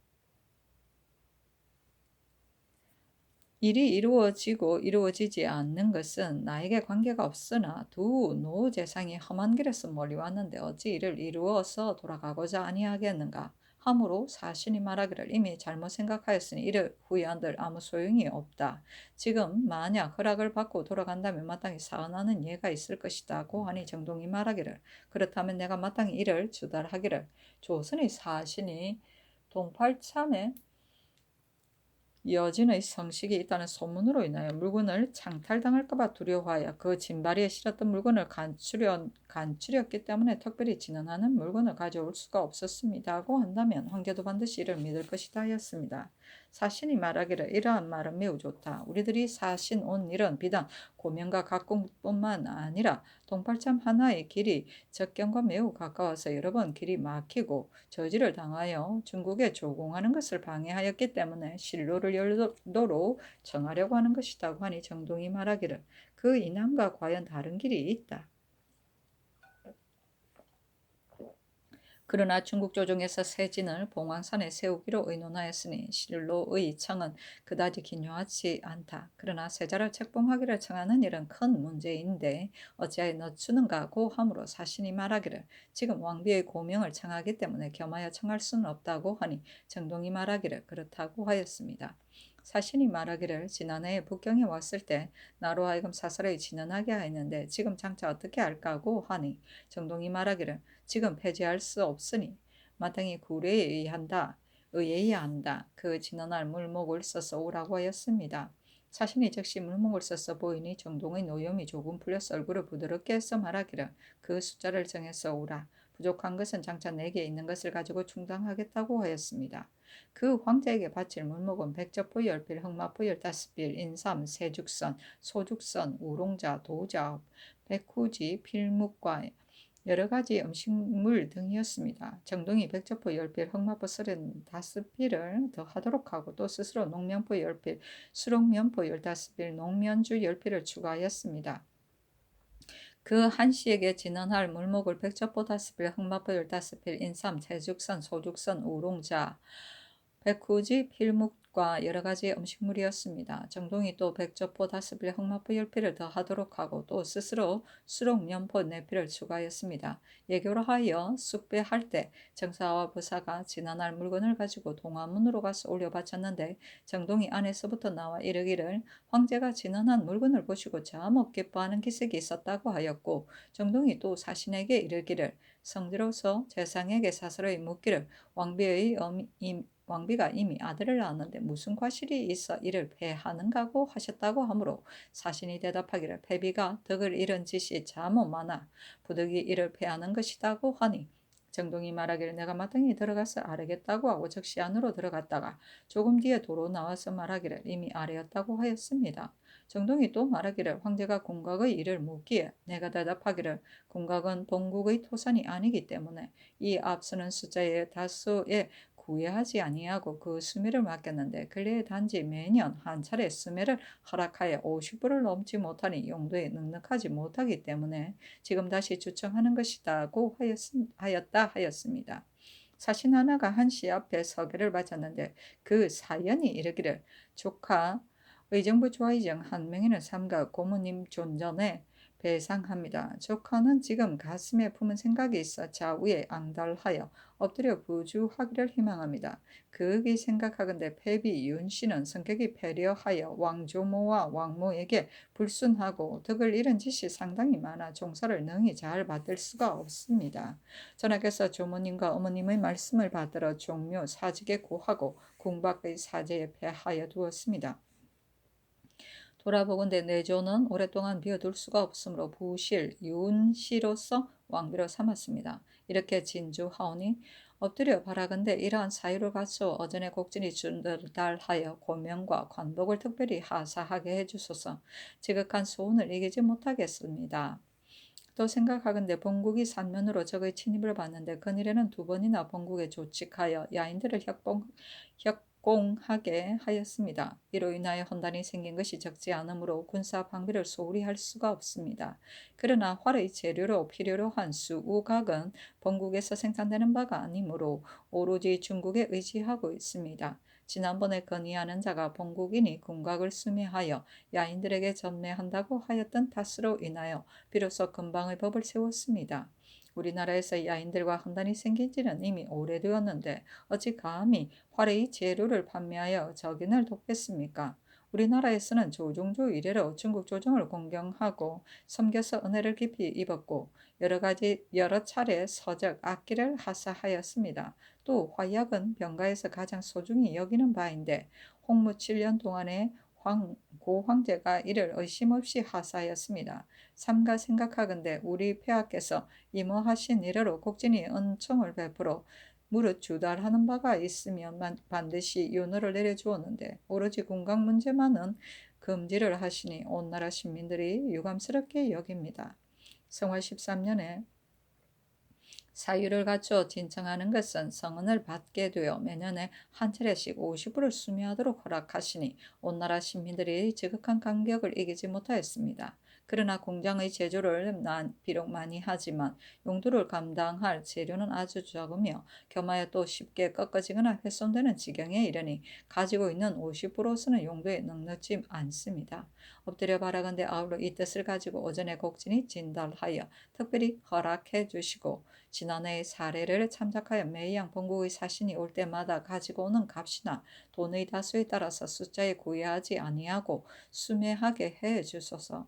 일이 이루어지고 이루어지지 않는 것은 나에게 관계가 없으나 두 노재상이 험한 길에서 멀리 왔는데 어찌 이를 이루어서 돌아가고자 아니하겠는가. 하므로 사신이 말하기를 이미 잘못 생각하였으니 이를 후회한들 아무 소용이 없다. 지금 만약 허락을 받고 돌아간다면 마땅히 사은하는 예가 있을 것이다고 하니 정동이 말하기를 그렇다면 내가 마땅히 이를 주달하기를. 조선의 사신이 동팔참에 여진의 성식이 있다는 소문으로 인하여 물건을 창탈당할까봐 두려워하여 그 진바리에 실었던 물건을 간추렸기 때문에 특별히 진언하는 물건을 가져올 수가 없었습니다고 한다면 황제도 반드시 이를 믿을 것이다 하였습니다. 사신이 말하기를 이러한 말은 매우 좋다. 우리들이 사신 온 일은 비단 고명과 각공뿐만 아니라 동팔참 하나의 길이 적경과 매우 가까워서 여러 번 길이 막히고 저지를 당하여 중국에 조공하는 것을 방해하였기 때문에 실로를 열도로 정하려고 하는 것이라고 하니 정동이 말하기를 그 이남과 과연 다른 길이 있다. 그러나 중국 조정에서 세진을 봉황산에 세우기로 의논하였으니 실로의 청은 그다지 기묘하지 않다. 그러나 세자를 책봉하기를 청하는 일은 큰 문제인데 어찌하여 늦추는가고 하므로 사신이 말하기를 지금 왕비의 고명을 청하기 때문에 겸하여 청할 수는 없다고 하니 정동이 말하기를 그렇다고 하였습니다. 사신이 말하기를 지난해에 북경에 왔을 때 나로 하여금 사설에 진언하게 하였는데 지금 장차 어떻게 할까고 하니 정동이 말하기를 지금 폐지할 수 없으니 마땅히 구례에 의해야 한다. 그 진언할 물목을 써서 오라고 하였습니다. 사신이 즉시 물목을 써서 보이니 정동의 노염이 조금 풀려서 얼굴을 부드럽게 해서 말하기를 그 숫자를 정해서 오라. 부족한 것은 장차 내게 있는 것을 가지고 충당하겠다고 하였습니다. 그 황제에게 바칠 물목은 백접포 10필, 흑마포 15필, 인삼, 세죽선, 소죽선, 우롱자, 도자, 백후지, 필묵과 여러 가지 음식물 등이었습니다. 정동이 백접포 10필, 흑마포 35필을 더 하도록 하고 또 스스로 농면포 10필, 수록면포 15필, 농면주 10필을 추가하였습니다. 그 한씨에게 진언할 물목을 백접포 5필, 흑마포 15필, 인삼, 세죽선, 소죽선, 우롱자, 백후지, 필묵과 여러 가지 음식물이었습니다. 정동이 또 백접포 5필, 흑마포 10필을 더 하도록 하고 또 스스로 수록면포 4필을 추가하였습니다. 예교로 하여 쑥배할 때 정사와 부사가 진언할 물건을 가지고 동화문으로 가서 올려 바쳤는데 정동이 안에서부터 나와 이르기를 황제가 진언한 물건을 보시고 자목 기뻐하는 기색이 있었다고 하였고 정동이 또 사신에게 이르기를 성지로서 재상에게 사설의 묻기를 왕비가 이미 아들을 낳았는데 무슨 과실이 있어 이를 패하는가고 하셨다고 하므로 사신이 대답하기를 패비가 덕을 잃은 짓이 자모 많아 부득이 이를 패하는 것이다고 하니 정동이 말하기를 내가 마땅히 들어가서 아뢰겠다고 하고 즉시 안으로 들어갔다가 조금 뒤에 도로 나와서 말하기를 이미 아뢰었다고 하였습니다. 정동이 또 말하기를 황제가 궁각의 일을 묻기에 내가 대답하기를 궁각은 본국의 토산이 아니기 때문에 이 앞서는 숫자의 다수에 구애하지 아니하고 그 수매를 맡겼는데 근래에 단지 매년 한 차례 수매를 허락하여 50불을 넘지 못하니 용도에 넉넉하지 못하기 때문에 지금 다시 주청하는 것이다고 하였다 하였습니다. 사신 하나가 한씨 앞에 서계를 바쳤는데 그 사연이 이르기를 조카 의정부 조의정 한 명에는 삼가 고모님 존전에 배상합니다. 조카는 지금 가슴에 품은 생각이 있어 좌우에 앙달하여 엎드려 부주하기를 희망합니다. 그윽이 생각하건대 패비 윤씨는 성격이 패려하여 왕조모와 왕모에게 불순하고 덕을 잃은 짓이 상당히 많아 종사를 능히 잘 받을 수가 없습니다. 전하께서 조모님과 어머님의 말씀을 받들어 종묘 사직에 고하고 궁박의 사제에 패하여 두었습니다. 돌아보건대 내조는 오랫동안 비워둘 수가 없으므로 부실, 윤씨로서 왕비로 삼았습니다. 이렇게 진주하오니 엎드려 바라건대 이러한 사유를 갖추어 어전에 곡진이 준달하여 고명과 관복을 특별히 하사하게 해주소서. 지극한 소원을 이기지 못하겠습니다. 또 생각하건대 본국이 산면으로 적의 침입을 받는데 근일에는 2번이나 본국에 조칙하여 야인들을 협공하게 하였습니다. 이로 인하여 혼란이 생긴 것이 적지 않으므로 군사 방비를 소홀히 할 수가 없습니다. 그러나 활의 재료로 필요로 한 수우각은 본국에서 생산되는 바가 아니므로 오로지 중국에 의지하고 있습니다. 지난번에 건의하는 자가 본국이니 군각을 수매하여 야인들에게 전매한다고 하였던 탓으로 인하여 비로소 근방의 법을 세웠습니다. 우리나라에서 야인들과 혼란이 생긴 지는 이미 오래되었는데 어찌 감히 활의 재료를 판매하여 적인을 돕겠습니까? 우리나라에서는 조종조 이래로 중국 조정을 공경하고 섬겨서 은혜를 깊이 입었고 여러 차례 서적, 악기를 하사하였습니다. 또 화약은 병가에서 가장 소중히 여기는 바인데 홍무 7년 동안에 고 황제가 이를 의심 없이 하사하였습니다. 삼가 생각하건대 우리 폐하께서 임호하신 이래로 곡진이 은총을 베풀어 무릇 주달하는 바가 있으면 반드시 윤호를 내려주었는데 오로지 군각 문제만은 금지를 하시니 온 나라 시민들이 유감스럽게 여깁니다. 성화 13년에 사유를 갖추어 진청하는 것은 성은을 받게 되어 매년에 한 차례씩 50불을 수매하도록 허락하시니 온 나라 시민들이 지극한 감격을 이기지 못하였습니다. 그러나 공장의 제조를 비록 많이 하지만 용도를 감당할 재료는 아주 적으며 겸하여 또 쉽게 꺾어지거나 훼손되는 지경에 이르니 가지고 있는 50불로서는 용도에 넉넉지 않습니다. 엎드려 바라건대 아울러 이 뜻을 가지고 오전에 곡진이 진달하여 특별히 허락해 주시고 지난해의 사례를 참작하여 매양 본국의 사신이 올 때마다 가지고 오는 값이나 돈의 다수에 따라서 숫자에 구애하지 아니하고 수매하게 해 주소서.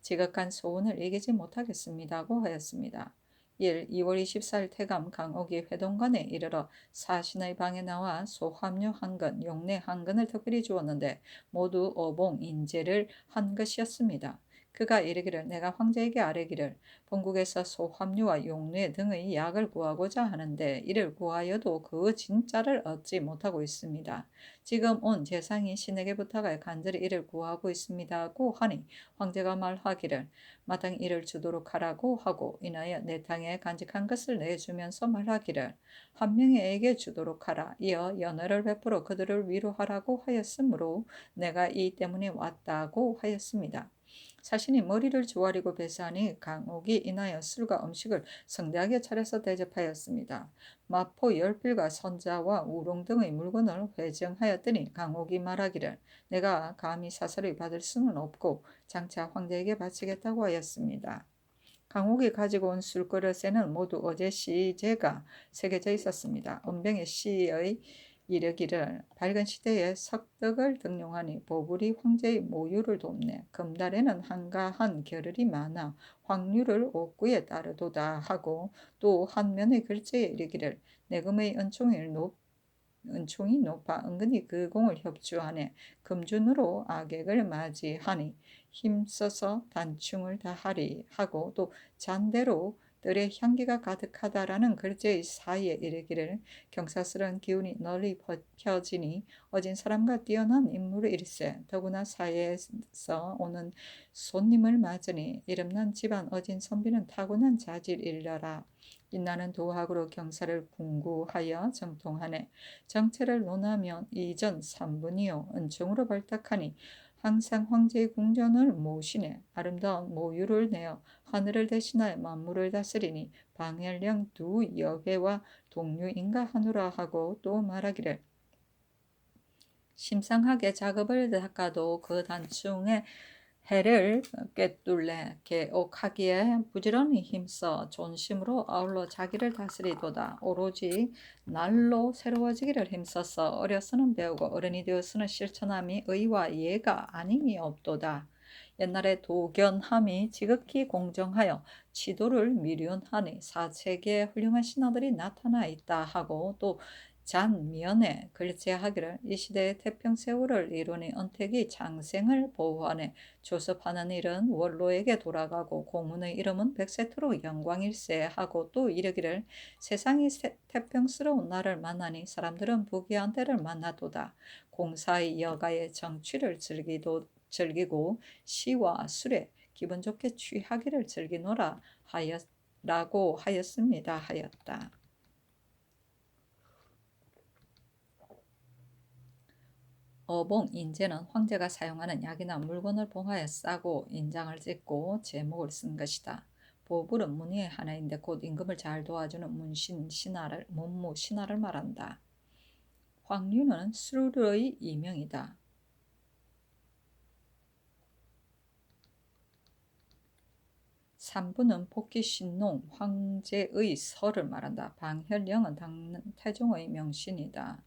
지극한 소원을 이기지 못하겠습니다고 하였습니다. 1. 2월 24일 태감 강옥이 회동관에 이르러 사신의 방에 나와 소합류 한근, 용내 한근을 특별히 주었는데 모두 어봉, 인재를 한 것이었습니다. 그가 이르기를 내가 황제에게 아뢰기를 본국에서 소합류와 용뇌 등의 약을 구하고자 하는데 이를 구하여도 그 진짜를 얻지 못하고 있습니다. 지금 온 재상이 신에게 부탁하여 간절히 이를 구하고 있습니다고 하니 황제가 말하기를 마땅히 이를 주도록 하라고 하고 인하여 내 땅에 간직한 것을 내주면서 말하기를 한 명에게 주도록 하라. 이어 연회를 베풀어 그들을 위로하라고 하였으므로 내가 이 때문에 왔다고 하였습니다. 사신이 머리를 조아리고 배사하니 강옥이 인하여 술과 음식을 성대하게 차려서 대접하였습니다. 마포 10필과 선자와 우롱 등의 물건을 회정하였더니 강옥이 말하기를 내가 감히 사설을 받을 수는 없고 장차 황제에게 바치겠다고 하였습니다. 강옥이 가지고 온 술그릇에는 모두 어제 시제가 새겨져 있었습니다. 은병의 시의 이르기를 밝은 시대에 석덕을 등용하니 보불이 황제의 모유를 돕네. 금달에는 한가한 겨를이 많아 황류를 옥구에 따르도다 하고 또 한면의 글자에 이르기를 내금의 은총이 높아 은근히 그 공을 협주하네. 금준으로 악액을 맞이하니 힘써서 단충을 다하리 하고 또 잔대로 뜰의 향기가 가득하다라는 글자의 사이에 이르기를 경사스러운 기운이 널리 펴지니 어진 사람과 뛰어난 인물을 일세 더구나 사회에서 오는 손님을 맞으니 이름난 집안 어진 선비는 타고난 자질일러라. 빛나는 도학으로 경사를 궁구하여 정통하네. 정체를 논하면 이전 3분이요 은총으로 발탁하니 항상 황제의 궁전을 모시네. 아름다운 모유를 내어 하늘을 대신하여 만물을 다스리니 방열령 두 여회와 동류인가 하노라 하고 또 말하기를 심상하게 작업을 닦아도 그 단충에 해를 꿰뚫래 개옥하기에 부지런히 힘써 존심으로 아울러 자기를 다스리도다. 오로지 날로 새로워지기를 힘써서 어려서는 배우고 어른이 되어서는 실천함이 의와 예가 아님이 없도다. 옛날에 도견함이 지극히 공정하여 치도를 미련하니 사체계에 훌륭한 신하들이 나타나 있다 하고 또 잔면에 글재하기를 이 시대의 태평세월을 이루니 언택이 장생을 보호하네 조섭하는 일은 원로에게 돌아가고 공문의 이름은 백세토록 영광일세 하고 또 이르기를 세상이 태평스러운 날을 만나니 사람들은 부귀한 때를 만나도다. 공사의 여가의 정취를 즐기고 시와 술에 기분 좋게 취하기를 즐기노라 라고 하였습니다 하였다. 어봉, 인재는 황제가 사용하는 약이나 물건을 봉하여 싸고 인장을 찍고 제목을 쓴 것이다. 보불은 문의의 하나인데 곧 임금을 잘 도와주는 문무 신하를 말한다. 황류는 술의 이명이다. 삼부는 복귀신농 황제의 설을 말한다. 방혈령은 태종의 명신이다.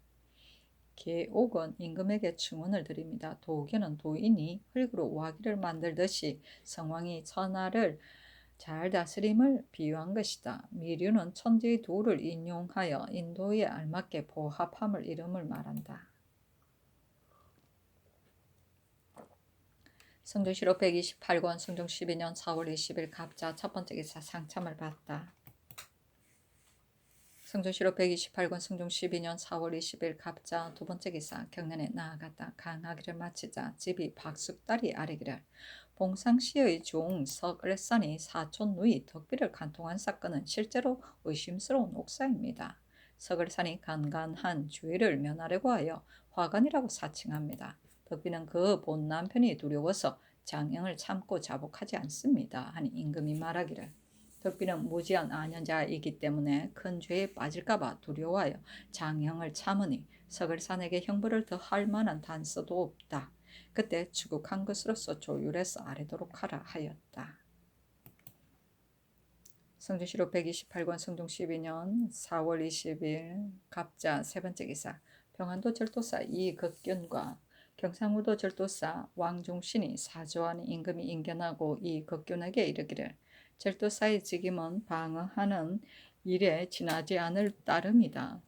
계옥은 임금에게 충언을 드립니다. 도견은 도인이 흙으로 와기를 만들듯이 성왕이 천하를 잘 다스림을 비유한 것이다. 미류는 천지의 도를 인용하여 인도에 알맞게 보합함을 이름을 말한다. 성조실록 128권 성종 12년 4월 20일 갑자 첫 번째 기사 상참을 받다. 성조실록 128권 성종 12년 4월 20일 갑자 두 번째 기사 경년에 나아갔다. 강하기를 마치자 집이 박숙달이 아뢰기를 봉상시의 종 석을산이 사촌 누이 덕비를 간통한 사건은 실제로 의심스러운 옥사입니다. 석을산이 간간한 주의를 면하려고 하여 화관이라고 사칭합니다. 덕비는 그 본 남편이 두려워서 장형을 참고 자복하지 않습니다. 하니 임금이 말하기를 덕비는 무지한 안연자이기 때문에 큰 죄에 빠질까봐 두려워하여 장형을 참으니 석을산에게 형벌을 더할 만한 단서도 없다. 그때 추국한 것으로서 조율해서 아뢰도록 하라 하였다. 성조실록 128권 성종 12년 4월 20일 갑자 세 번째 기사 평안도 절도사 이극균과 경상우도 절도사 왕종신이 사조하니 임금이 인견하고 이극균에게 이르기를 절도사의 직임은 방어하는 일에 지나지 않을 따름이다.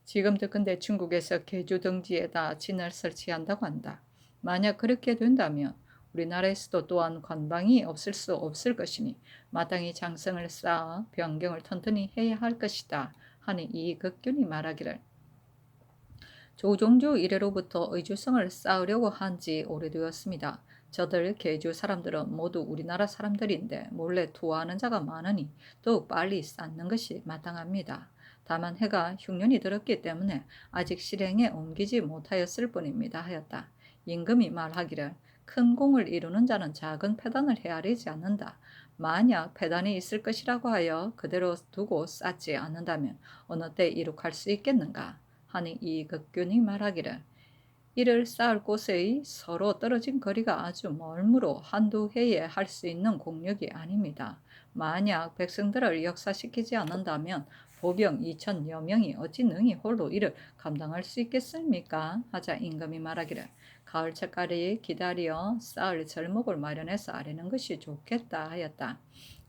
지금 듣건대 중국에서 계주 등지에다 진을 설치한다고 한다. 만약 그렇게 된다면 우리나라에서도 또한 관방이 없을 수 없을 것이니 마땅히 장성을 쌓아 변경을 튼튼히 해야 할 것이다. 하니 이극균이 말하기를 조종주 이래로부터 의주성을 쌓으려고 한 지 오래되었습니다. 저들 계주 사람들은 모두 우리나라 사람들인데 몰래 투하하는 자가 많으니 더욱 빨리 쌓는 것이 마땅합니다. 다만 해가 흉년이 들었기 때문에 아직 실행에 옮기지 못하였을 뿐입니다 하였다. 임금이 말하기를 큰 공을 이루는 자는 작은 패단을 헤아리지 않는다. 만약 패단이 있을 것이라고 하여 그대로 두고 쌓지 않는다면 어느 때 이룩할 수 있겠는가? 하니 이극균이 말하기를 이를 쌓을 곳의 서로 떨어진 거리가 아주 멀므로 한두 해에 할 수 있는 공력이 아닙니다. 만약 백성들을 역사시키지 않는다면 보병 2천여 명이 어찌 능히 홀로 이를 감당할 수 있겠습니까? 하자 임금이 말하기를 가을철까지 기다려 쌓을 절목을 마련해서 아뢰는 것이 좋겠다 하였다.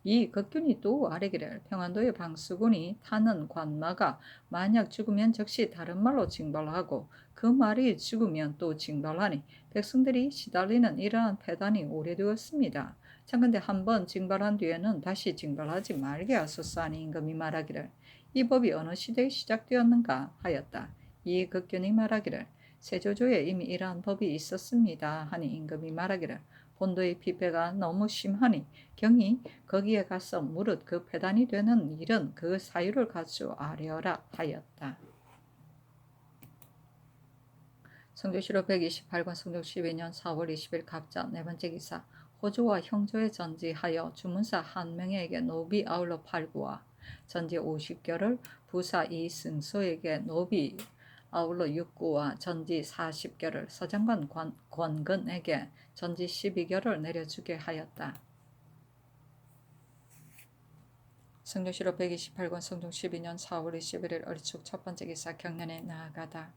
이 극균이 또 아뢰기를 평안도의 방수군이 타는 관마가 만약 죽으면 즉시 다른 말로 징벌하고 그 말이 죽으면 또 징벌하니 백성들이 시달리는 이러한 패단이 오래되었습니다. 참건대 한번 징벌한 뒤에는 다시 징벌하지 말게 하소서 하니 임금이 말하기를 이 법이 어느 시대에 시작되었는가 하였다. 이 극균이 말하기를 세조조에 이미 이러한 법이 있었습니다. 하니 임금이 말하기를 본도의 피폐가 너무 심하니 경히 거기에 가서 무릇 그 패단이 되는 일은 그 사유를 가지고 아뢰어라 하였다. 성조실록 128권 성종 12년 4월 20일 갑자 네 번째 기사 호조와 형조에 전지하여 주문사 한 명에게 노비 아울러 8구와 전지 50결을 부사 이승소에게 노비 아울러 육구와 전지 40결을 서장관 권근에게 전지 12결을 내려주게 하였다. 성조실록 128권 성종 12년 4월 21일 을축 첫 번째 기사 경련에 나아가다.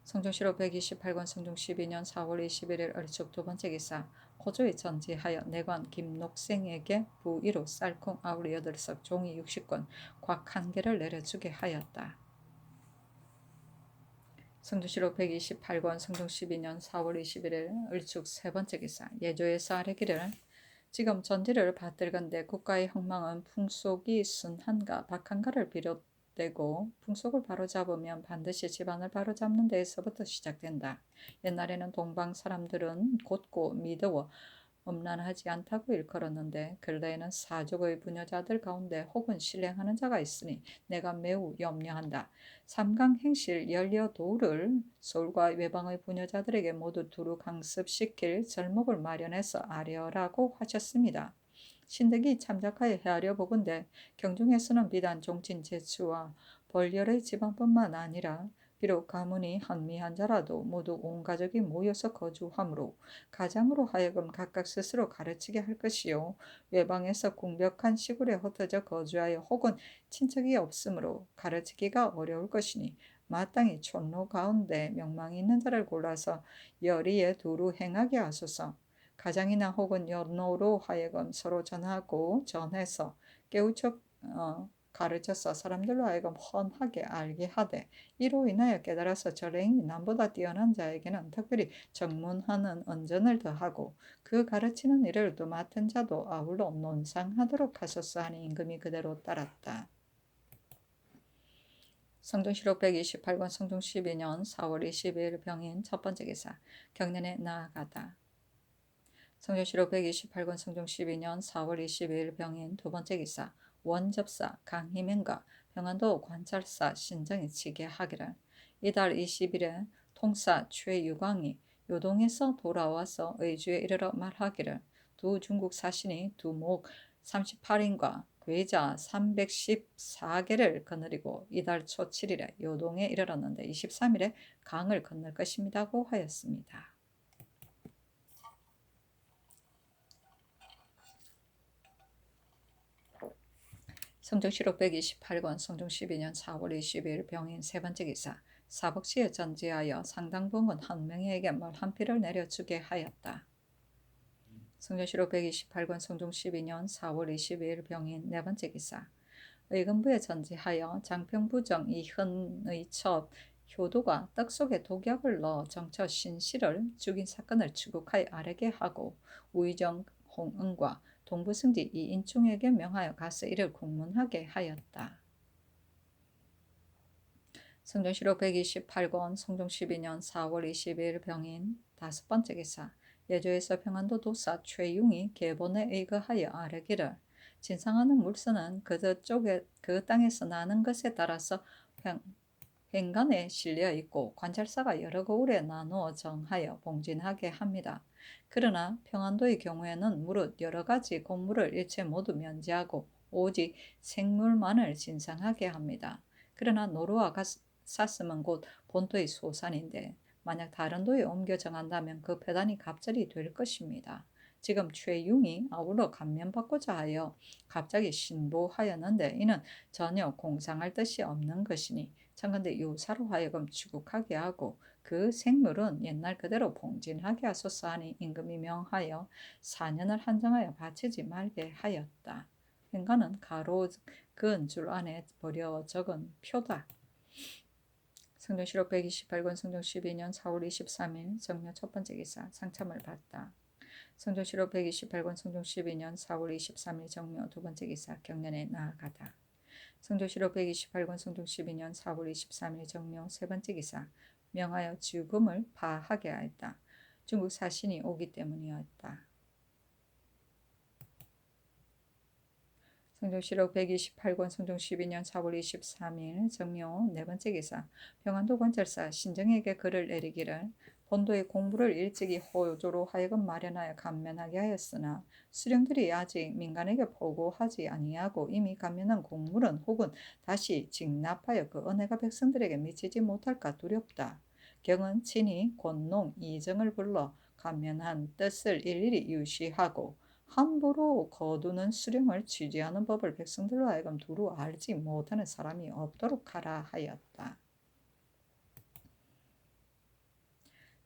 성종실록 128권 성종 12년 4월 21일 을축 두 번째 기사 호조에 전지하여 내관 김녹생에게 부의로 쌀콩 아우리 8석 종이 60권 곽 1개를 내려주게 하였다. 성종실록 128권 성종 12년 4월 21일 을축 세 번째 기사 예조에서 아뢰기를 지금 전지를 받들건대 국가의 흥망은 풍속이 순한가 박한가를 비롯되고 풍속을 바로잡으면 반드시 집안을 바로잡는 데에서부터 시작된다. 옛날에는 동방 사람들은 곧고 미더워 엄란하지 않다고 일컬었는데 근래에는 사족의 부녀자들 가운데 혹은 신뢰하는 자가 있으니 내가 매우 염려한다. 삼강행실 열여도를 서울과 외방의 부녀자들에게 모두 두루 강습시킬 절목을 마련해서 아뢰어라고 하셨습니다. 신득이 참작하여 헤아려 보건대 경중에서는 비단 종친 제추와 벌열의 집안뿐만 아니라 비록 가문이 한미한 자라도 모두 온 가족이 모여서 거주하므로 가장으로 하여금 각각 스스로 가르치게 할 것이요 외방에서 궁벽한 시골에 흩어져 거주하여 혹은 친척이 없으므로 가르치기가 어려울 것이니 마땅히 촌로 가운데 명망이 있는 자를 골라서 열의에 두루 행하게 하소서. 가장이나 혹은 연노로 하여금 서로 전하고 전해서 깨우쳐 가르쳐서 사람들로 하여금 훤하게 알게 하되 이로 인하여 깨달아서 절행이 남보다 뛰어난 자에게는 특별히 정문하는 언전을 더하고 그 가르치는 일을 또 맡은 자도 아울러 논상하도록 하소서 하니 임금이 그대로 따랐다. 성종실록 128권 성종 12년 4월 22일 병인 첫 번째 기사 경련에 나아가다. 성종실록 128권 성종 12년 4월 22일 병인 두 번째 기사 원접사 강희명과 평안도 관찰사 신정이 치게 하기를 이달 20일에 통사 최유광이 요동에서 돌아와서 의주에 이르러 말하기를 두 중국 사신이 두목 38인과 괴자 314개를 거느리고 이달 초 7일에 요동에 이르렀는데 23일에 강을 건널 것입니다고 하였습니다. 성종실록 128권 성종 12년 4월 22일 병인 세 번째 기사 사복시에 전지하여 상당부은 한 명에게 말 한 필을 내려주게 하였다. 성종실록 128권 성종 12년 4월 22일 병인 네 번째 기사 의금부에 전지하여 장평부정 이흔의 첩 효도가 떡 속에 독약을 넣어 정처 신씨를 죽인 사건을 추국하여 아뢰게 하고 우의정 홍은과 동부승지 이인충에게 명하여 가서 이를 공문하게 하였다. 성종실록 128권 성종 12년 4월 22일 병인 다섯 번째 기사 예조에서 평안도 도사 최융이 계본에 의거하여 아뢰기를 진상하는 물선은 그 땅에서 나는 것에 따라서 횡간에 실려 있고 관찰사가 여러 거울에 나누어 정하여 봉진하게 합니다. 그러나 평안도의 경우에는 무릇 여러 가지 곡물을 일체 모두 면제하고 오직 생물만을 진상하게 합니다. 그러나 노루와 사슴은 곧 본토의 소산인데 만약 다른 도에 옮겨 정한다면 그 배단이 갑절이 될 것입니다. 지금 최융이 아울러 감면받고자 하여 갑자기 신보하였는데 이는 전혀 공상할 뜻이 없는 것이니 청컨대 유사로 하여금 추국하게 하고 그 생물은 옛날 그대로 봉진하게 하소서 하니 임금이 명하여 4년을 한정하여 바치지 말게 하였다. 행간은 가로 그은 줄 안에 버려 적은 표다. 성종실록 128권 성종 12년 4월 23일 정묘 첫 번째 기사 상참을 받다. 성종실록 128권 성종 12년 4월 23일 정묘 두 번째 기사 경련에 나아가다. 성종실록 128권 성종 12년 4월 23일 정묘 세 번째 기사 명하여 죽음을 파하게 하였다. 중국 사신이 오기 때문이었다. 성종실록 128권 성종 12년 4월 23일 정묘 네 번째 기사 평안도 관찰사 신정에게 글을 내리기를 본도의 공부를 일찍이 호조로 하여금 마련하여 감면하게 하였으나 수령들이 아직 민간에게 보고하지 아니하고 이미 감면한 공물은 혹은 다시 직납하여 그 은혜가 백성들에게 미치지 못할까 두렵다. 경은 친히 권농 이정을 불러 감면한 뜻을 일일이 유시하고 함부로 거두는 수령을 취지하는 법을 백성들로 하여금 두루 알지 못하는 사람이 없도록 하라 하였다.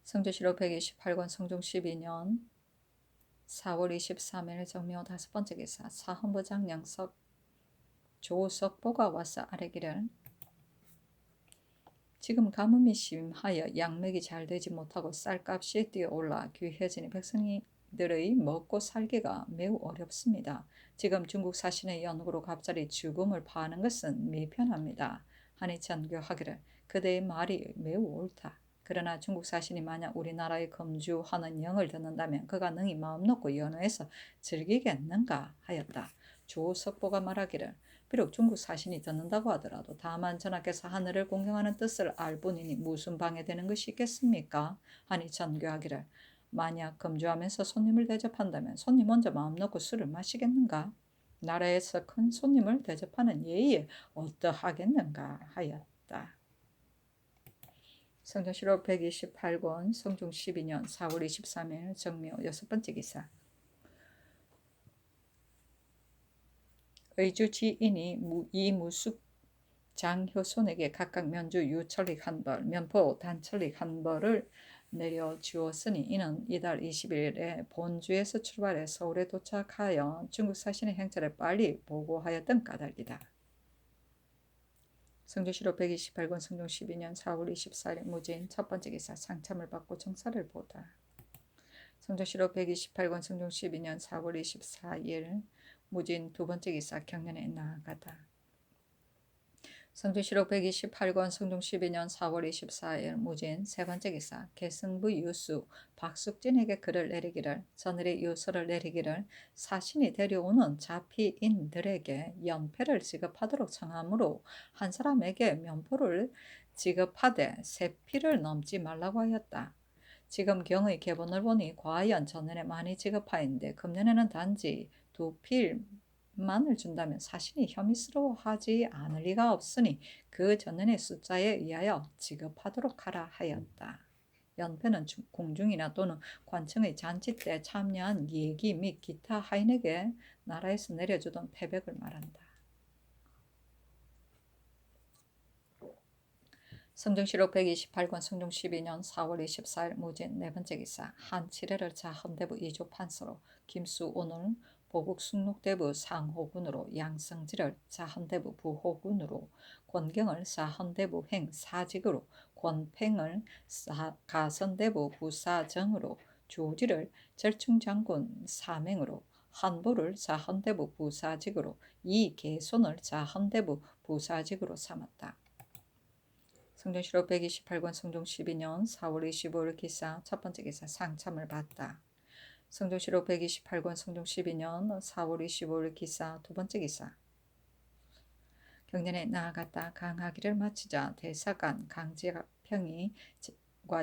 성조실록 128권 성종 12년 4월 23일 정묘 5번째 기사 사헌부장 양석 조석보가 와서 아뢰기를 지금 가뭄이 심하여 양맥이 잘 되지 못하고 쌀값이 뛰어올라 귀해지니 백성들의 먹고 살기가 매우 어렵습니다. 지금 중국 사신의 연으로 갑자기 죽음을 파하는 것은 미편합니다. 하니 전교하기를 그대의 말이 매우 옳다. 그러나 중국 사신이 만약 우리나라에 검주하는 영을 듣는다면 그가 능히 마음 놓고 연호해서 즐기겠는가 하였다. 조석보가 말하기를 비록 중국 사신이 듣는다고 하더라도 다만 전하께서 하늘을 공경하는 뜻을 알 뿐이니 무슨 방해되는 것이 있겠습니까? 하니 전교하기를 만약 금주하면서 손님을 대접한다면 손님 먼저 마음 놓고 술을 마시겠는가? 나라에서 큰 손님을 대접하는 예의에 어떠하겠는가 하였다. 성종실록 128권 성종 12년 4월 23일 정묘 6번째 기사 의주지인이 이무숙 장효손에게 각각 면주 유철릭 한 벌, 면포 단철릭 한 벌을 내려주었으니 이는 이달 20일에 본주에서 출발해 서울에 도착하여 중국 사신의 행차를 빨리 보고하였던 까닭이다. 성조실록 128권 성종 12년 4월 24일 무진 첫 번째 기사 상참을 받고 정사를 보다. 성조실록 128권 성종 12년 4월 24일 무진 두 번째 기사 경연에 나아가다. 성조실록 128권 성종 12년 4월 24일 무진 세 번째 기사 계승부 유수 박숙진에게 글을 내리기를 전일의 유서를 내리기를 사신이 데려오는 자피인들에게 연패를 지급하도록 청하므로 한 사람에게 면포를 지급하되 세 필을 넘지 말라고 하였다. 지금 경의 계본을 보니 과연 전년에 많이 지급하였는데 금년에는 단지 2필만을 준다면 사신이 혐의스러워하지 않을 리가 없으니 그 전년의 숫자에 의하여 지급하도록 하라 하였다. 연패는 공중이나 또는 관청의 잔치 때 참여한 예기 및 기타 하인에게 나라에서 내려주던 패백을 말한다. 성종실록 128권 성종 12년 4월 24일 무진 네 번째 기사 한 칠해를 자헌대부 이조 판서로 김수 오늘 보국 숙록대부 상호군으로 양성지를 자헌대부 부호군으로 권경을 사헌대부 행 사직으로 권팽을 가선대부 부사정으로 조지를 절충장군 사맹으로 한보를 자헌대부 부사직으로 이계손을 자헌대부 부사직으로 삼았다. 성종실록 128권 성종 12년 4월 25일 기사 첫 번째 기사 상참을 받다. 성종실록 128권 성종 12년 4월 25일 기사 두 번째 기사 경연에 나아갔다. 강하기를 마치자 대사관 강제평이과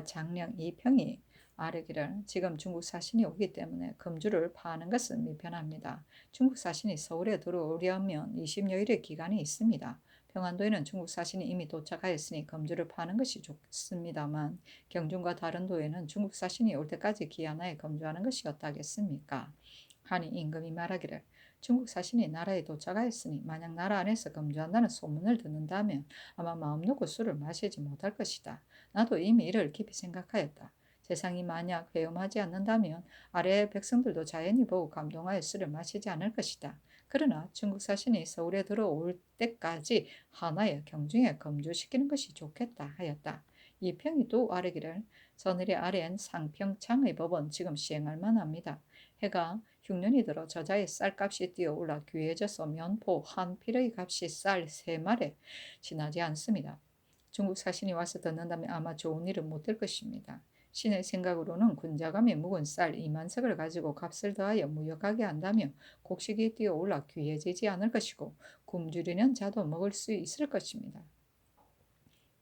장령 이평이 아뢰기를 지금 중국 사신이 오기 때문에 금주를 파하는 것은 미편합니다. 중국 사신이 서울에 들어오려면 20여일의 기간이 있습니다. 평안도에는 중국 사신이 이미 도착하였으니 금주를 파는 것이 좋습니다만 경중과 다른 도에는 중국 사신이 올 때까지 기한하에 금주하는 것이 어떠하겠습니까? 하니 임금이 말하기를 중국 사신이 나라에 도착하였으니 만약 나라 안에서 금주한다는 소문을 듣는다면 아마 마음 놓고 술을 마시지 못할 것이다. 나도 이미 이를 깊이 생각하였다. 세상이 만약 회음하지 않는다면 아래의 백성들도 자연히 보고 감동하여 술을 마시지 않을 것이다. 그러나 중국 사신이 서울에 들어올 때까지 하나여 경중에 금주시키는 것이 좋겠다 하였다. 이평이 또 아뢰기를 전일에 아래한 상평창의 법은 지금 시행할 만합니다. 해가 흉년이 들어 저자의 쌀값이 뛰어올라 귀해져서 면포 한 필의 값이 쌀 3말에 지나지 않습니다. 중국 사신이 와서 듣는다면 아마 좋은 일은 못 될 것입니다. 신의 생각으로는 군자감이 묵은 쌀 2만석을 가지고 값을 더하여 무역하게 한다면 곡식이 뛰어올라 귀해지지 않을 것이고 굶주리는 자도 먹을 수 있을 것입니다.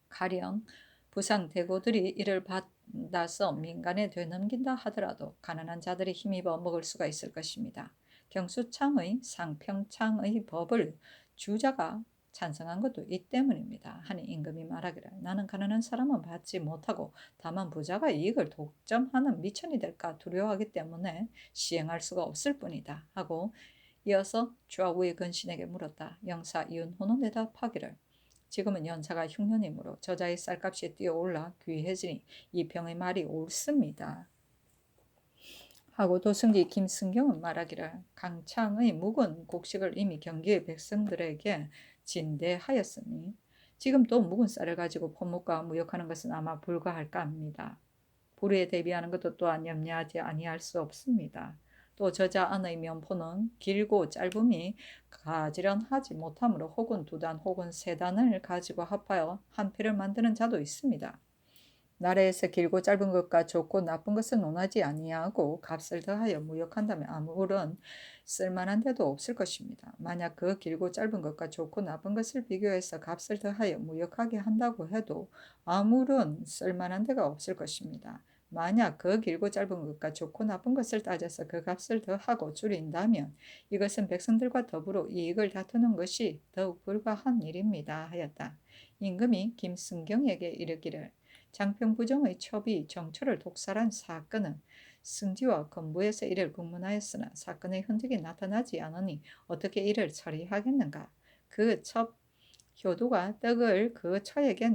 가령 부상대고들이 이를 받아서 민간에 되넘긴다 하더라도 가난한 자들이 힘입어 먹을 수가 있을 것입니다. 경수창의 상평창의 법을 주자가 찬성한 것도 이 때문입니다. 하니 임금이 말하기를 나는 가난한 사람은 받지 못하고 다만 부자가 이익을 독점하는 미천이 될까 두려워하기 때문에 시행할 수가 없을 뿐이다 하고 이어서 좌우의 근신에게 물었다. 영사 이은호는 대답하기를 지금은 연사가 흉년이므로 저자의 쌀값이 뛰어올라 귀해지니 이 병의 말이 옳습니다. 하고 도승지 김승경은 말하기를 강창의 묵은 곡식을 이미 경기의 백성들에게 진대하였으니 지금 또 묵은 쌀을 가지고 포목과 무역하는 것은 아마 불가할까 합니다. 불의에 대비하는 것도 또한 염려하지 아니할 수 없습니다. 또 저자 안의 면포는 길고 짧음이 가지런하지 못하므로 혹은 두 단 혹은 세 단을 가지고 합하여 한 표를 만드는 자도 있습니다. 나라에서 길고 짧은 것과 좋고 나쁜 것은 논하지 아니하고 값을 더하여 무역한다면 아무런 쓸만한 데도 없을 것입니다. 만약 그 길고 짧은 것과 좋고 나쁜 것을 비교해서 값을 더하여 무역하게 한다고 해도 아무런 쓸만한 데가 없을 것입니다. 만약 그 길고 짧은 것과 좋고 나쁜 것을 따져서 그 값을 더하고 줄인다면 이것은 백성들과 더불어 이익을 다투는 것이 더욱 불가한 일입니다. 하였다. 임금이 김승경에게 이르기를 장평부정의 첩이 정초를 독살한 사건은 승지와 건부에서 이를 공문하였으나 사건의 흔적이 나타나지 않으니 어떻게 이를 처리하겠는가. 그 첩 효도가 떡을 그 처에게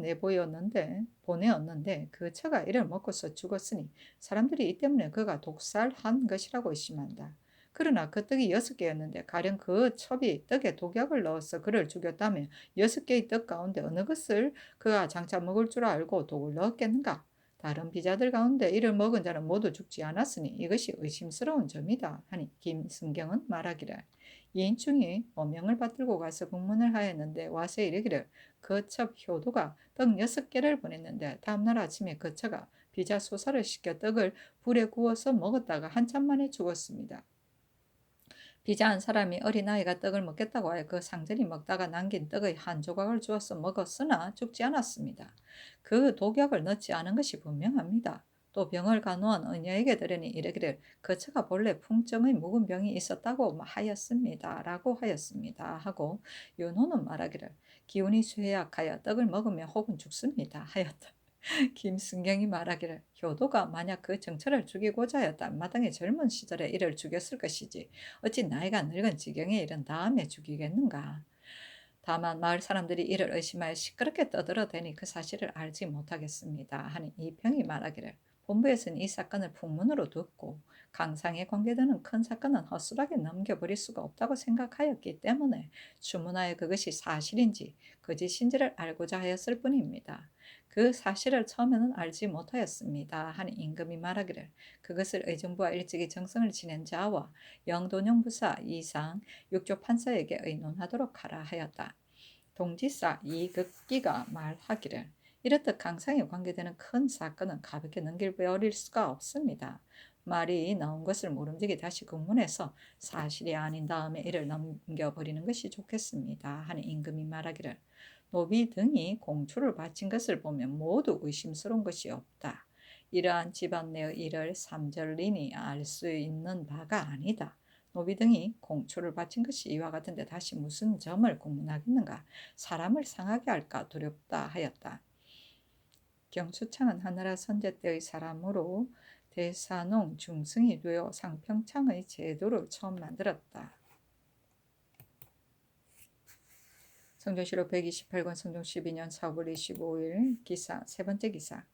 보내었는데 그 처가 이를 먹고서 죽었으니 사람들이 이 때문에 그가 독살한 것이라고 의심한다. 그러나 그 떡이 6개였는데 가령 그 첩이 떡에 독약을 넣어서 그를 죽였다면 6개의 떡 가운데 어느 것을 그가 장차 먹을 줄 알고 독을 넣었겠는가? 다른 비자들 가운데 이를 먹은 자는 모두 죽지 않았으니 이것이 의심스러운 점이다 하니 김승경은 말하기를 이인충이 어명을 받들고 가서 공문을 하였는데 와서 이르기를 그 첩 효도가 떡 6개를 보냈는데 다음날 아침에 그 처가 비자 소사를 시켜 떡을 불에 구워서 먹었다가 한참 만에 죽었습니다. 비자 한 사람이 어린아이가 떡을 먹겠다고 하여 그 상전이 먹다가 남긴 떡의 한 조각을 주어서 먹었으나 죽지 않았습니다. 그 독약을 넣지 않은 것이 분명합니다. 또 병을 간호한 의녀에게 들으니 이르기를 그 처가 본래 풍정의 묵은 병이 있었다고 하였습니다. 라고 하였습니다. 하고 윤호는 말하기를 기운이 쇠약하여 떡을 먹으면 혹은 죽습니다. 하였다. 김순경이 말하기를 효도가 만약 그 정처를 죽이고자 하였다면 마땅히 젊은 시절에 이를 죽였을 것이지 어찌 나이가 늙은 지경에 이른 다음에 죽이겠는가. 다만 마을 사람들이 이를 의심하여 시끄럽게 떠들어대니 그 사실을 알지 못하겠습니다. 하니 이평이 말하기를 본부에서는 이 사건을 풍문으로 듣고 강상에 관계되는 큰 사건은 허술하게 넘겨버릴 수가 없다고 생각하였기 때문에 주문하여 그것이 사실인지 거짓인지를 알고자 하였을 뿐입니다. 그 사실을 처음에는 알지 못하였습니다. 하니 임금이 말하기를 그것을 의정부와 일찍이 정성을 지낸 자와 영돈용 부사 이상 육조 판사에게 의논하도록 하라 하였다. 동지사 이극기가 말하기를 이렇듯 강상에 관계되는 큰 사건은 가볍게 넘겨버릴 수가 없습니다. 말이 나온 것을 모름지기 다시 공문해서 사실이 아닌 다음에 이를 넘겨버리는 것이 좋겠습니다. 하니 임금이 말하기를 노비 등이 공초를 바친 것을 보면 모두 의심스러운 것이 없다. 이러한 집안 내의 일을 삼절린이 알 수 있는 바가 아니다. 노비 등이 공초를 바친 것이 이와 같은데 다시 무슨 점을 공문하겠는가? 사람을 상하게 할까 두렵다 하였다. 경수창은 하나라 선제 때의 사람으로 대사농 중승이 되어 상평창의 제도를 처음 만들었다. 성종실록 128권 성종 12년 4월 25일 기사 세 번째 기사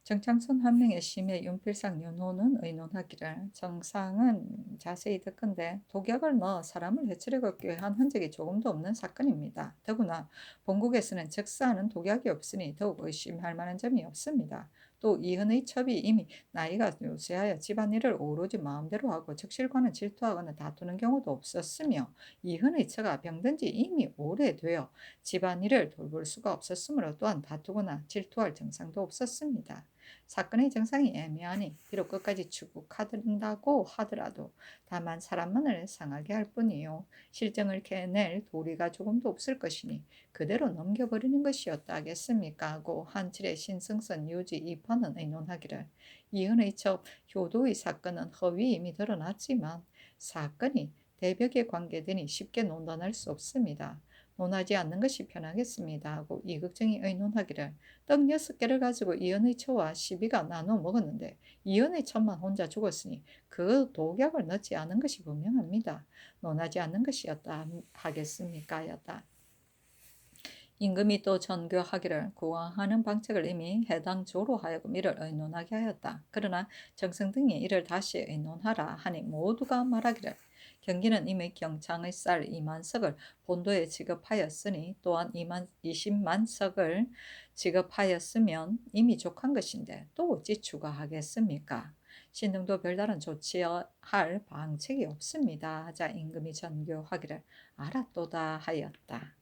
정창선 한 명의 심의 윤필상 윤호는 의논하기를 정상은 자세히 듣건대 독약을 넣어 사람을 해치려고 한 흔적이 조금도 없는 사건입니다. 더구나 본국에서는 즉사하는 독약이 없으니 더욱 의심할 만한 점이 없습니다. 또 이흔의 첩이 이미 나이가 요새하여 집안일을 오로지 마음대로 하고 적실과는 질투하거나 다투는 경우도 없었으며 이흔의 처가 병든 지 이미 오래되어 집안일을 돌볼 수가 없었으므로 또한 다투거나 질투할 증상도 없었습니다. 사건의 정상이 애매하니 비록 끝까지 추국한다고 하더라도 다만 사람만을 상하게 할 뿐이요 실정을 캐낼 도리가 조금도 없을 것이니 그대로 넘겨버리는 것이었다 하겠습니까 하고 한칠의 신승선 유지 이파는 의논하기를 이은의 첩 효도의 사건은 허위 이미 드러났지만 사건이 대벽에 관계되니 쉽게 논단할 수 없습니다. 논하지 않는 것이 편하겠습니다 하고 이극정이 의논하기를 떡 6개를 가지고 이은의 처와 시비가 나눠 먹었는데 이은의 처만 혼자 죽었으니 그 독약을 넣지 않은 것이 분명합니다. 논하지 않는 것이었다 하겠습니까 였다. 임금이 또 전교하기를 구왕하는 방책을 이미 해당 조로 하여금 이를 의논하게 하였다. 그러나 정승 등이 이를 다시 의논하라 하니 모두가 말하기를 경기는 이미 경창의 쌀 2만 석을 본도에 지급하였으니 또한 20만 석을 지급하였으면 이미 족한 것인데 또 어찌 추가하겠습니까? 신등도 별다른 조치할 방책이 없습니다. 하자 임금이 전교하기를 알았도다 하였다.